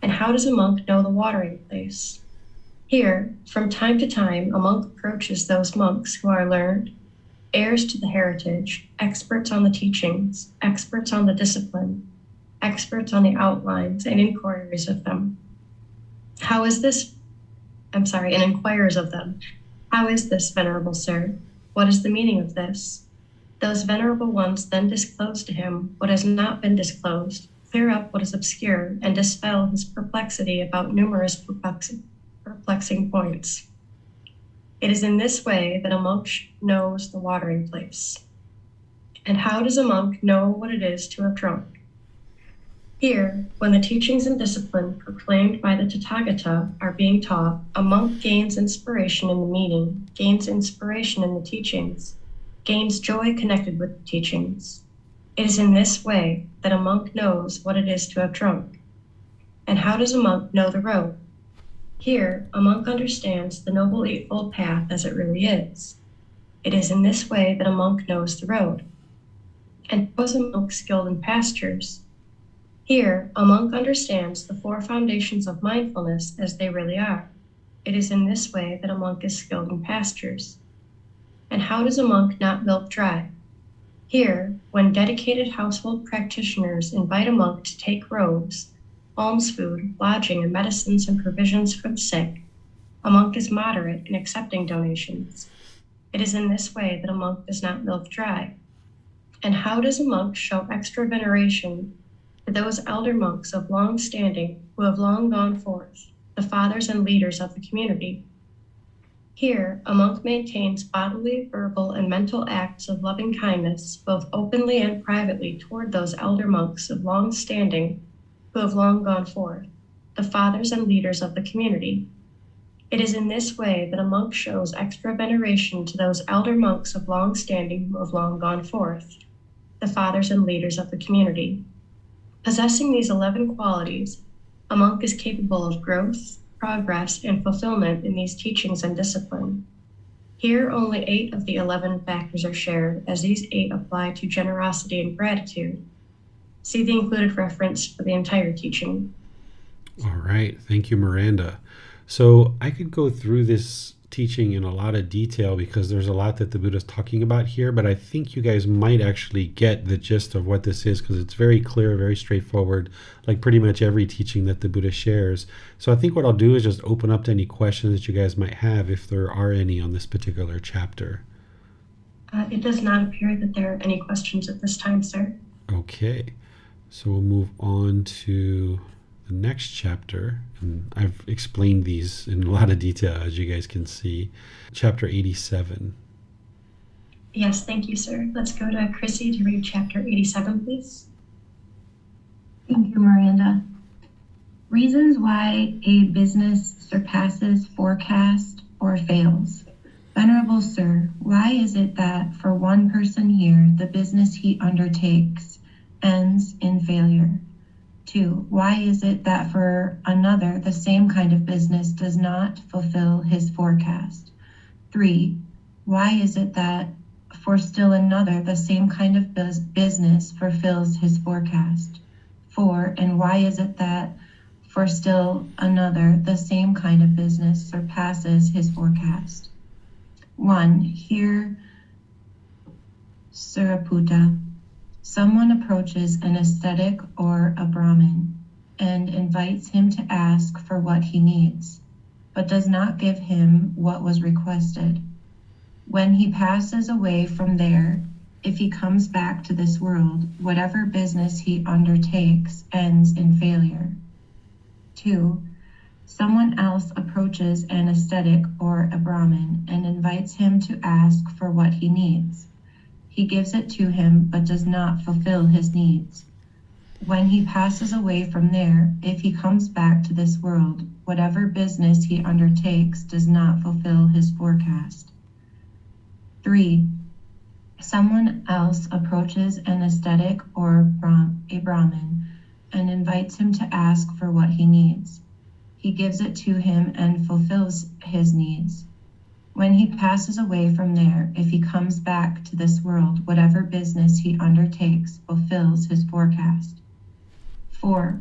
And how does a monk know the watering place? Here, from time to time, a monk approaches those monks who are learned, heirs to the heritage, experts on the teachings, experts on the discipline, experts on the outlines, and inquiries of them. And inquires of them. How is this, venerable sir? What is the meaning of this? Those venerable ones then disclose to him what has not been disclosed, clear up what is obscure, and dispel his perplexity about numerous perplexing points. It is in this way that a monk knows the watering place. And how does a monk know what it is to have drunk? Here, when the teachings and discipline proclaimed by the Tathagata are being taught, a monk gains inspiration in the meaning, gains inspiration in the teachings, gains joy connected with the teachings. It is in this way that a monk knows what it is to have drunk. And how does a monk know the road? Here, a monk understands the Noble Eightfold Path as it really is. It is in this way that a monk knows the road. And how is a monk skilled in pastures? Here, a monk understands the four foundations of mindfulness as they really are. It is in this way that a monk is skilled in pastures. And how does a monk not milk dry? Here, when dedicated household practitioners invite a monk to take robes, alms food, lodging, and medicines and provisions for the sick, a monk is moderate in accepting donations. It is in this way that a monk does not milk dry. And how does a monk show extra veneration to those elder monks of long standing who have long gone forth, the fathers and leaders of the community? Here, a monk maintains bodily, verbal, and mental acts of loving kindness, both openly and privately, toward those elder monks of long standing who have long gone forth, the fathers and leaders of the community. It is in this way that a monk shows extra veneration to those elder monks of long standing who have long gone forth, the fathers and leaders of the community. Possessing these 11 qualities, a monk is capable of growth, progress, and fulfillment in these teachings and discipline. Here, only 8 of the 11 factors are shared, as these 8 apply to generosity and gratitude. See the included reference for the entire teaching. All right. Thank you, Miranda. So I could go through this teaching in a lot of detail because there's a lot that the Buddha is talking about here, but I think you guys might actually get the gist of what this is because it's very clear, very straightforward, like pretty much every teaching that the Buddha shares. So I think what I'll do is just open up to any questions that you guys might have if there are any on this particular chapter. It does not appear that there are any questions at this time, sir. Okay. So we'll move on to the next chapter, and I've explained these in a lot of detail, as you guys can see. Chapter 87. Yes, thank you, sir. Let's go to Chrissy to read chapter 87, please. Thank you, Miranda. Reasons why a business surpasses forecast or fails. Venerable sir, why is it that for one person here, the business he undertakes ends in failure? 2, why is it that for another, the same kind of business does not fulfill his forecast? 3, why is it that for still another, the same kind of business fulfills his forecast? 4, and why is it that for still another, the same kind of business surpasses his forecast? 1, here, Sariputta. Someone approaches an ascetic or a Brahmin and invites him to ask for what he needs, but does not give him what was requested. When he passes away from there, if he comes back to this world, whatever business he undertakes ends in failure. 2, Someone else approaches an ascetic or a Brahmin and invites him to ask for what he needs. He gives it to him but does not fulfill his needs. When he passes away from there, if he comes back to this world, whatever business he undertakes does not fulfill his forecast. 3. Someone else approaches an ascetic or a Brahmin and invites him to ask for what he needs. He gives it to him and fulfills his needs. When he passes away from there, if he comes back to this world, whatever business he undertakes fulfills his forecast. 4.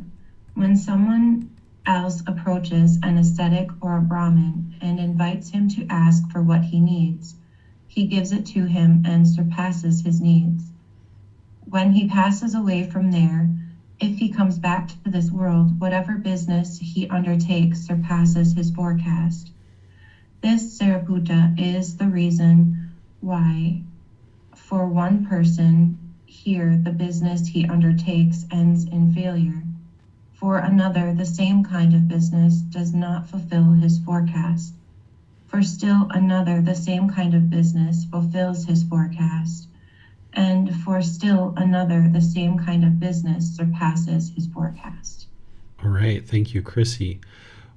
When someone else approaches an ascetic or a Brahmin and invites him to ask for what he needs, he gives it to him and surpasses his needs. When he passes away from there, if he comes back to this world, whatever business he undertakes surpasses his forecast. This, Sariputta, is the reason why, for one person, here the business he undertakes ends in failure. For another, the same kind of business does not fulfill his forecast. For still another, the same kind of business fulfills his forecast. And for still another, the same kind of business surpasses his forecast. All right. Thank you, Chrissy.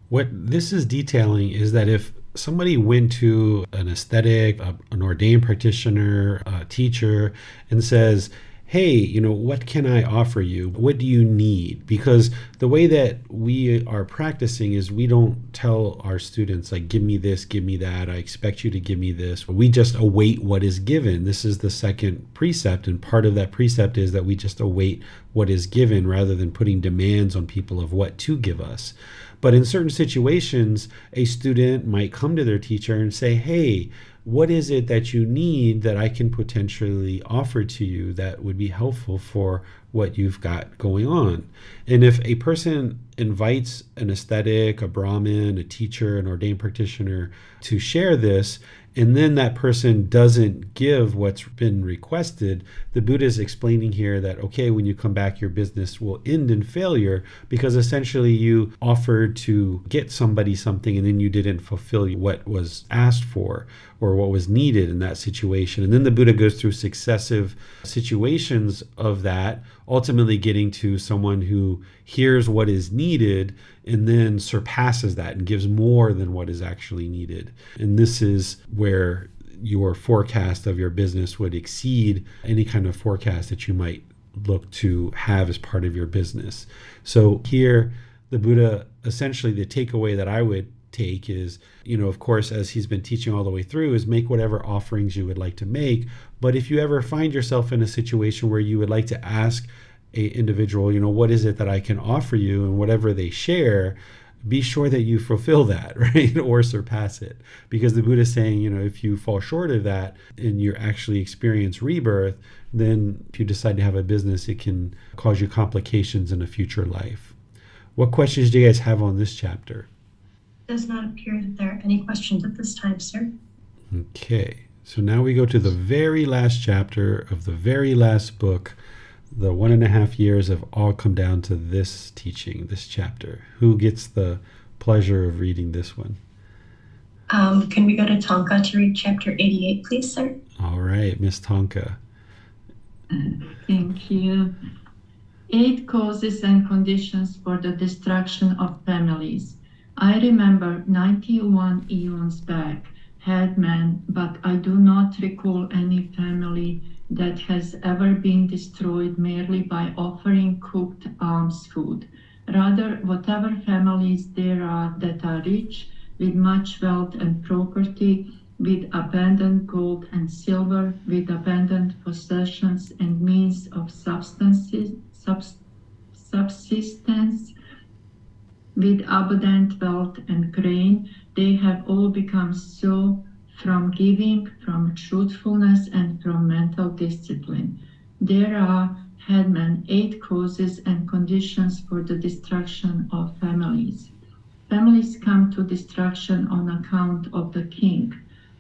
What this is detailing is that if somebody went to an ascetic, an ordained practitioner, a teacher, and says, hey, what can I offer you? What do you need? Because the way that we are practicing is we don't tell our students, like, give me this, give me that. I expect you to give me this. We just await what is given. This is the second precept. And part of that precept is that we just await what is given rather than putting demands on people of what to give us. But in certain situations, a student might come to their teacher and say, hey, what is it that you need that I can potentially offer to you that would be helpful for what you've got going on? And if a person invites an ascetic, a Brahmin, a teacher, an ordained practitioner to share this, and then that person doesn't give what's been requested, the Buddha is explaining here that, okay, when you come back, your business will end in failure because essentially you offered to get somebody something and then you didn't fulfill what was asked for or what was needed in that situation. And then the Buddha goes through successive situations of that, ultimately getting to someone who hears what is needed and then surpasses that and gives more than what is actually needed. And this is where your forecast of your business would exceed any kind of forecast that you might look to have as part of your business. So here, the Buddha, essentially the takeaway that I would take is, of course, as he's been teaching all the way through, is make whatever offerings you would like to make. But if you ever find yourself in a situation where you would like to ask a individual, what is it that I can offer you, and whatever they share, be sure that you fulfill that, right? Or surpass it. Because the Buddha is saying, if you fall short of that and you actually experience rebirth, then if you decide to have a business, it can cause you complications in a future life. What questions do you guys have on this chapter? It does not appear that there are any questions at this time, sir. Okay, so now we go to the very last chapter of the very last book. The 1.5 years have all come down to this teaching, this chapter. Who gets the pleasure of reading this one? Can we go to Tonka to read chapter 88, please, sir? All right, Miss Tonka. Thank you. 8 causes and conditions for the destruction of families. I remember 91 eons back had men, but I do not recall any family that has ever been destroyed merely by offering cooked alms food. Rather, whatever families there are that are rich, with much wealth and property, with abundant gold and silver, with abundant possessions and means of subsistence, with abundant wealth and grain, they have all become so from giving, from truthfulness, and from mental discipline. There are, headman, 8 causes and conditions for the destruction of families. Families come to destruction on account of the king,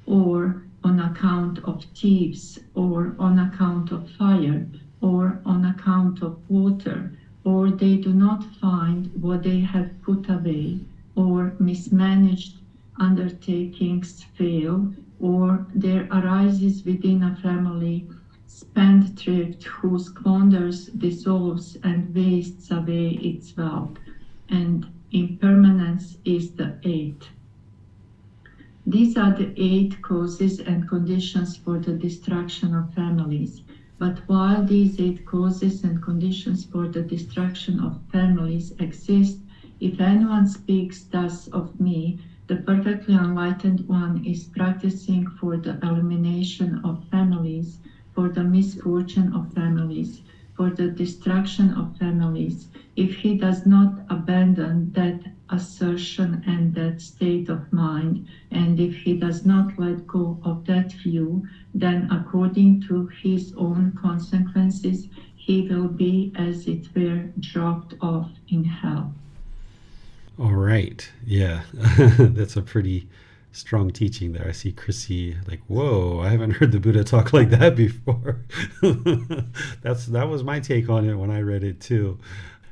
or on account of thieves, or on account of fire, or on account of water, or they do not find what they have put away, or mismanaged undertakings fail, or there arises within a family spendthrift who squanders, dissolves, and wastes away its wealth, and impermanence is the eighth. These are the 8 causes and conditions for the destruction of families. But while these 8 causes and conditions for the destruction of families exist, if anyone speaks thus of me, the perfectly enlightened one is practicing for the elimination of families, for the misfortune of families, for the destruction of families. If he does not abandon that assertion and that state of mind, and if he does not let go of that view, then according to his own consequences, he will be as it were dropped off in hell. All right. Yeah, that's a pretty strong teaching there. I see Chrissy like, whoa, I haven't heard the Buddha talk like that before. That was my take on it when I read it too.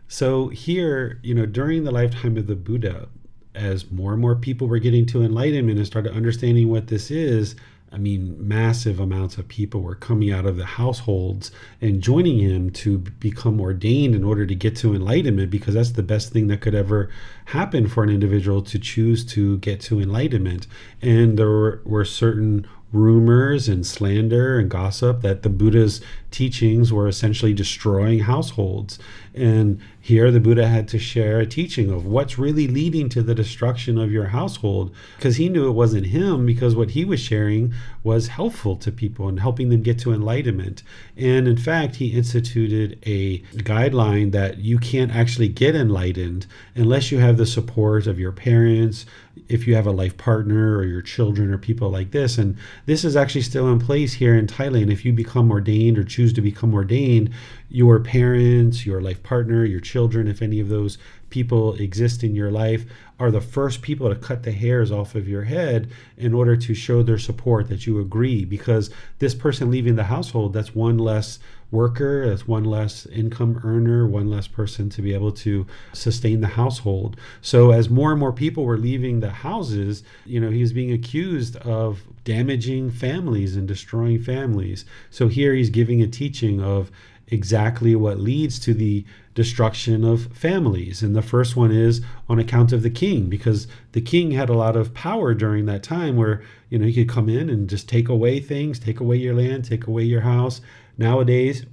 So here, during the lifetime of the Buddha, as more and more people were getting to enlightenment and started understanding what this is, massive amounts of people were coming out of the households and joining him to become ordained in order to get to enlightenment, because that's the best thing that could ever happen for an individual, to choose to get to enlightenment. And there were certain rumors and slander and gossip that the Buddha's teachings were essentially destroying households. And here the Buddha had to share a teaching of what's really leading to the destruction of your household, because he knew it wasn't him, because what he was sharing was helpful to people and helping them get to enlightenment. And in fact, he instituted a guideline that you can't actually get enlightened unless you have the support of your parents, if you have a life partner, or your children, or people like this. And this is actually still in place here in Thailand. If you become ordained or choose to become ordained, your parents, your life partner, your children, if any of those people exist in your life, are the first people to cut the hairs off of your head in order to show their support that you agree. Because this person leaving the household, that's one less worker, that's one less income earner, one less person to be able to sustain the household. So as more and more people were leaving the houses, he was being accused of damaging families and destroying families. So here he's giving a teaching of exactly what leads to the destruction of families. And the first one is on account of the king, because the king had a lot of power during that time where, he could come in and just take away things, take away your land, take away your house. Nowadays,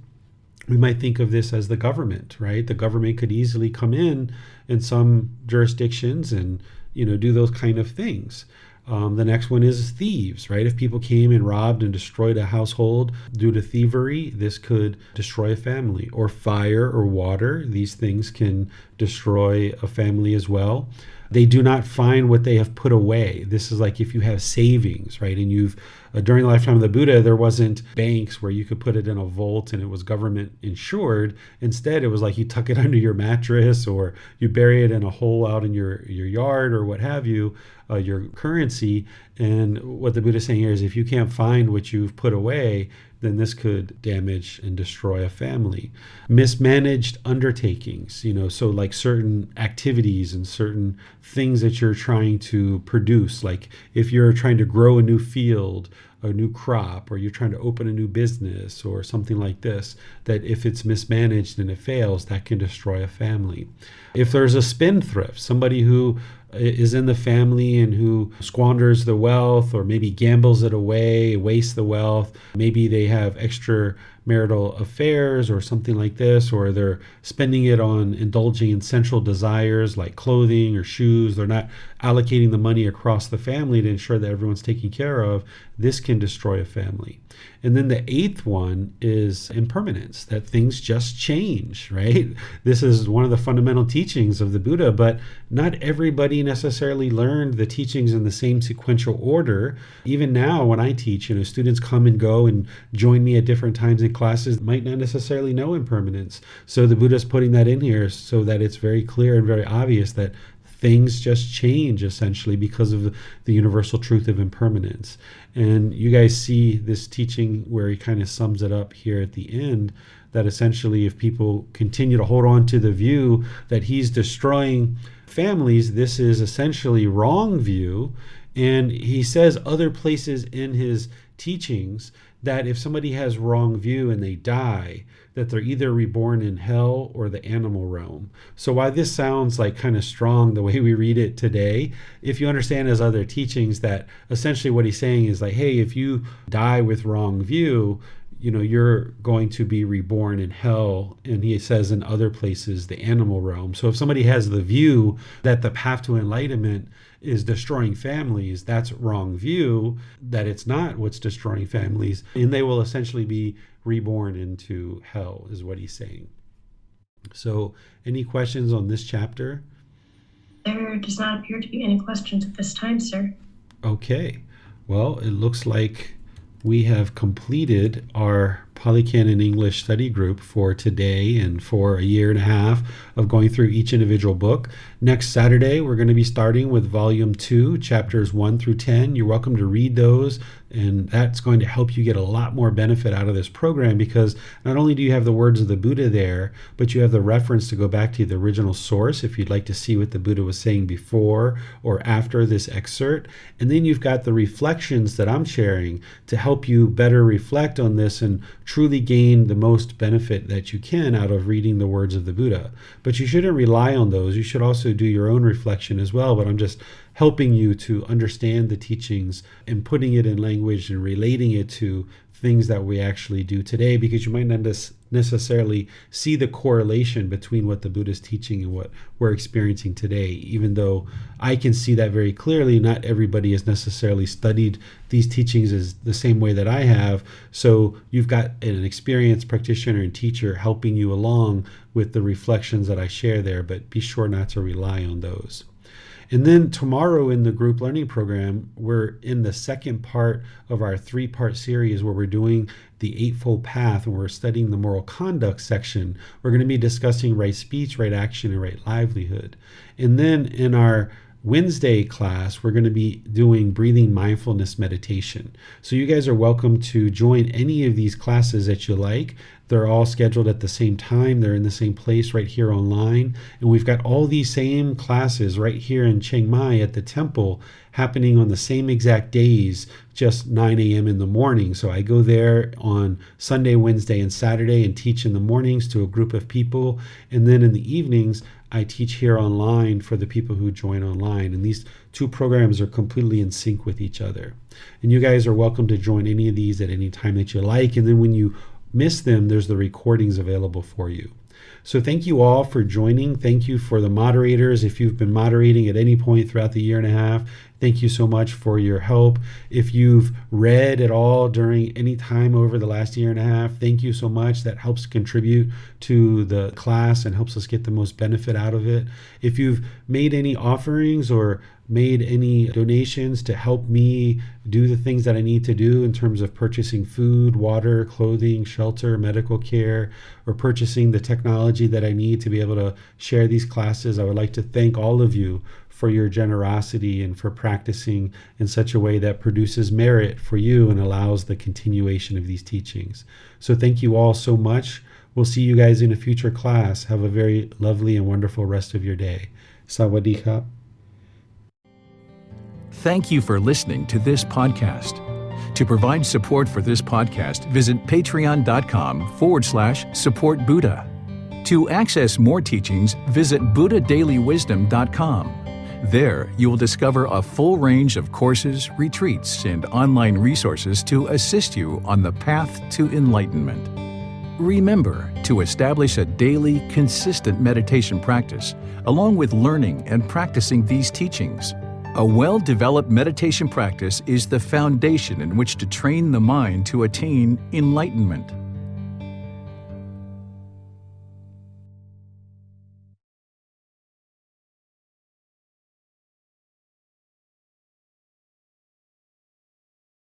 we might think of this as the government, right? The government could easily come in some jurisdictions and, do those kind of things. The next one is thieves, right? If people came and robbed and destroyed a household due to thievery, this could destroy a family. Or fire or water, these things can destroy a family as well. They do not find what they have put away. This is like if you have savings, right? And you've, during the lifetime of the Buddha, there wasn't banks where you could put it in a vault and it was government insured. Instead, it was like you tuck it under your mattress, or you bury it in a hole out in your yard, or what have you, your currency. And what the Buddha is saying here is if you can't find what you've put away, then this could damage and destroy a family. Mismanaged undertakings, so like certain activities and certain things that you're trying to produce, like if you're trying to grow a new field, a new crop, or you're trying to open a new business or something like this, that if it's mismanaged and it fails, that can destroy a family. If there's a spendthrift, somebody who is in the family and who squanders the wealth, or maybe gambles it away, wastes the wealth, maybe they have extramarital affairs or something like this, or they're spending it on indulging in sensual desires like clothing or shoes, they're not allocating the money across the family to ensure that everyone's taken care of, this can destroy a family. And then the eighth one is impermanence, that things just change, right? This is one of the fundamental teachings of the Buddha, but not everybody necessarily learned the teachings in the same sequential order. Even now, when I teach, students come and go and join me at different times in classes, might not necessarily know impermanence. So the Buddha's putting that in here so that it's very clear and very obvious that things just change essentially because of the universal truth of impermanence. And you guys see this teaching where he kind of sums it up here at the end, that essentially if people continue to hold on to the view that he's destroying families, this is essentially wrong view. And he says other places in his teachings that if somebody has wrong view and they die, that they're either reborn in hell or the animal realm. So while this sounds like kind of strong the way we read it today, if you understand his other teachings, that essentially what he's saying is like, hey, if you die with wrong view, you're going to be reborn in hell. And he says in other places, the animal realm. So if somebody has the view that the path to enlightenment is destroying families, that's wrong view, that it's not what's destroying families. And they will essentially be reborn into hell, is what he's saying. So any questions on this chapter? There does not appear to be any questions at this time, sir. Okay. Well, it looks like we have completed our Pali Canon English study group for today and for a year and a half of going through each individual book. Next Saturday, we're going to be starting with Volume 2, Chapters 1 through 10. You're welcome to read those, and that's going to help you get a lot more benefit out of this program, because not only do you have the words of the Buddha there, but you have the reference to go back to the original source if you'd like to see what the Buddha was saying before or after this excerpt. And then you've got the reflections that I'm sharing to help you better reflect on this and truly gain the most benefit that you can out of reading the words of the Buddha. But you shouldn't rely on those. You should also do your own reflection as well. But I'm just helping you to understand the teachings and putting it in language and relating it to things that we actually do today, because you might not necessarily see the correlation between what the Buddha is teaching and what we're experiencing today. Even though I can see that very clearly, not everybody has necessarily studied these teachings as the same way that I have. So you've got an experienced practitioner and teacher helping you along with the reflections that I share there, but be sure not to rely on those. And then tomorrow in the group learning program, we're in the second part of our 3-part series where we're doing the Eightfold Path, and we're studying the moral conduct section. We're going to be discussing right speech, right action, and right livelihood. And then in our Wednesday class, we're going to be doing breathing mindfulness meditation. So you guys are welcome to join any of these classes that you like. They're all scheduled at the same time. They're in the same place right here online. And we've got all these same classes right here in Chiang Mai at the temple happening on the same exact days, just 9 a.m. in the morning. So I go there on Sunday, Wednesday, and Saturday and teach in the mornings to a group of people. And then in the evenings, I teach here online for the people who join online. And these two programs are completely in sync with each other. And you guys are welcome to join any of these at any time that you like. And then when you miss them, there's the recordings available for you. So thank you all for joining. Thank you for the moderators. If you've been moderating at any point throughout the year and a half, thank you so much for your help. If you've read at all during any time over the last year and a half, thank you so much. That helps contribute to the class and helps us get the most benefit out of it. If you've made any offerings or made any donations to help me do the things that I need to do in terms of purchasing food, water, clothing, shelter, medical care, or purchasing the technology that I need to be able to share these classes, I would like to thank all of you for your generosity and for practicing in such a way that produces merit for you and allows the continuation of these teachings. So thank you all so much. We'll see you guys in a future class. Have a very lovely and wonderful rest of your day. Sawadee-ka. Thank you for listening to this podcast. To provide support for this podcast, visit patreon.com/support Buddha. To access more teachings, visit buddhadailywisdom.com. There, you will discover a full range of courses, retreats, and online resources to assist you on the path to enlightenment. Remember to establish a daily, consistent meditation practice, along with learning and practicing these teachings. A well-developed meditation practice is the foundation in which to train the mind to attain enlightenment.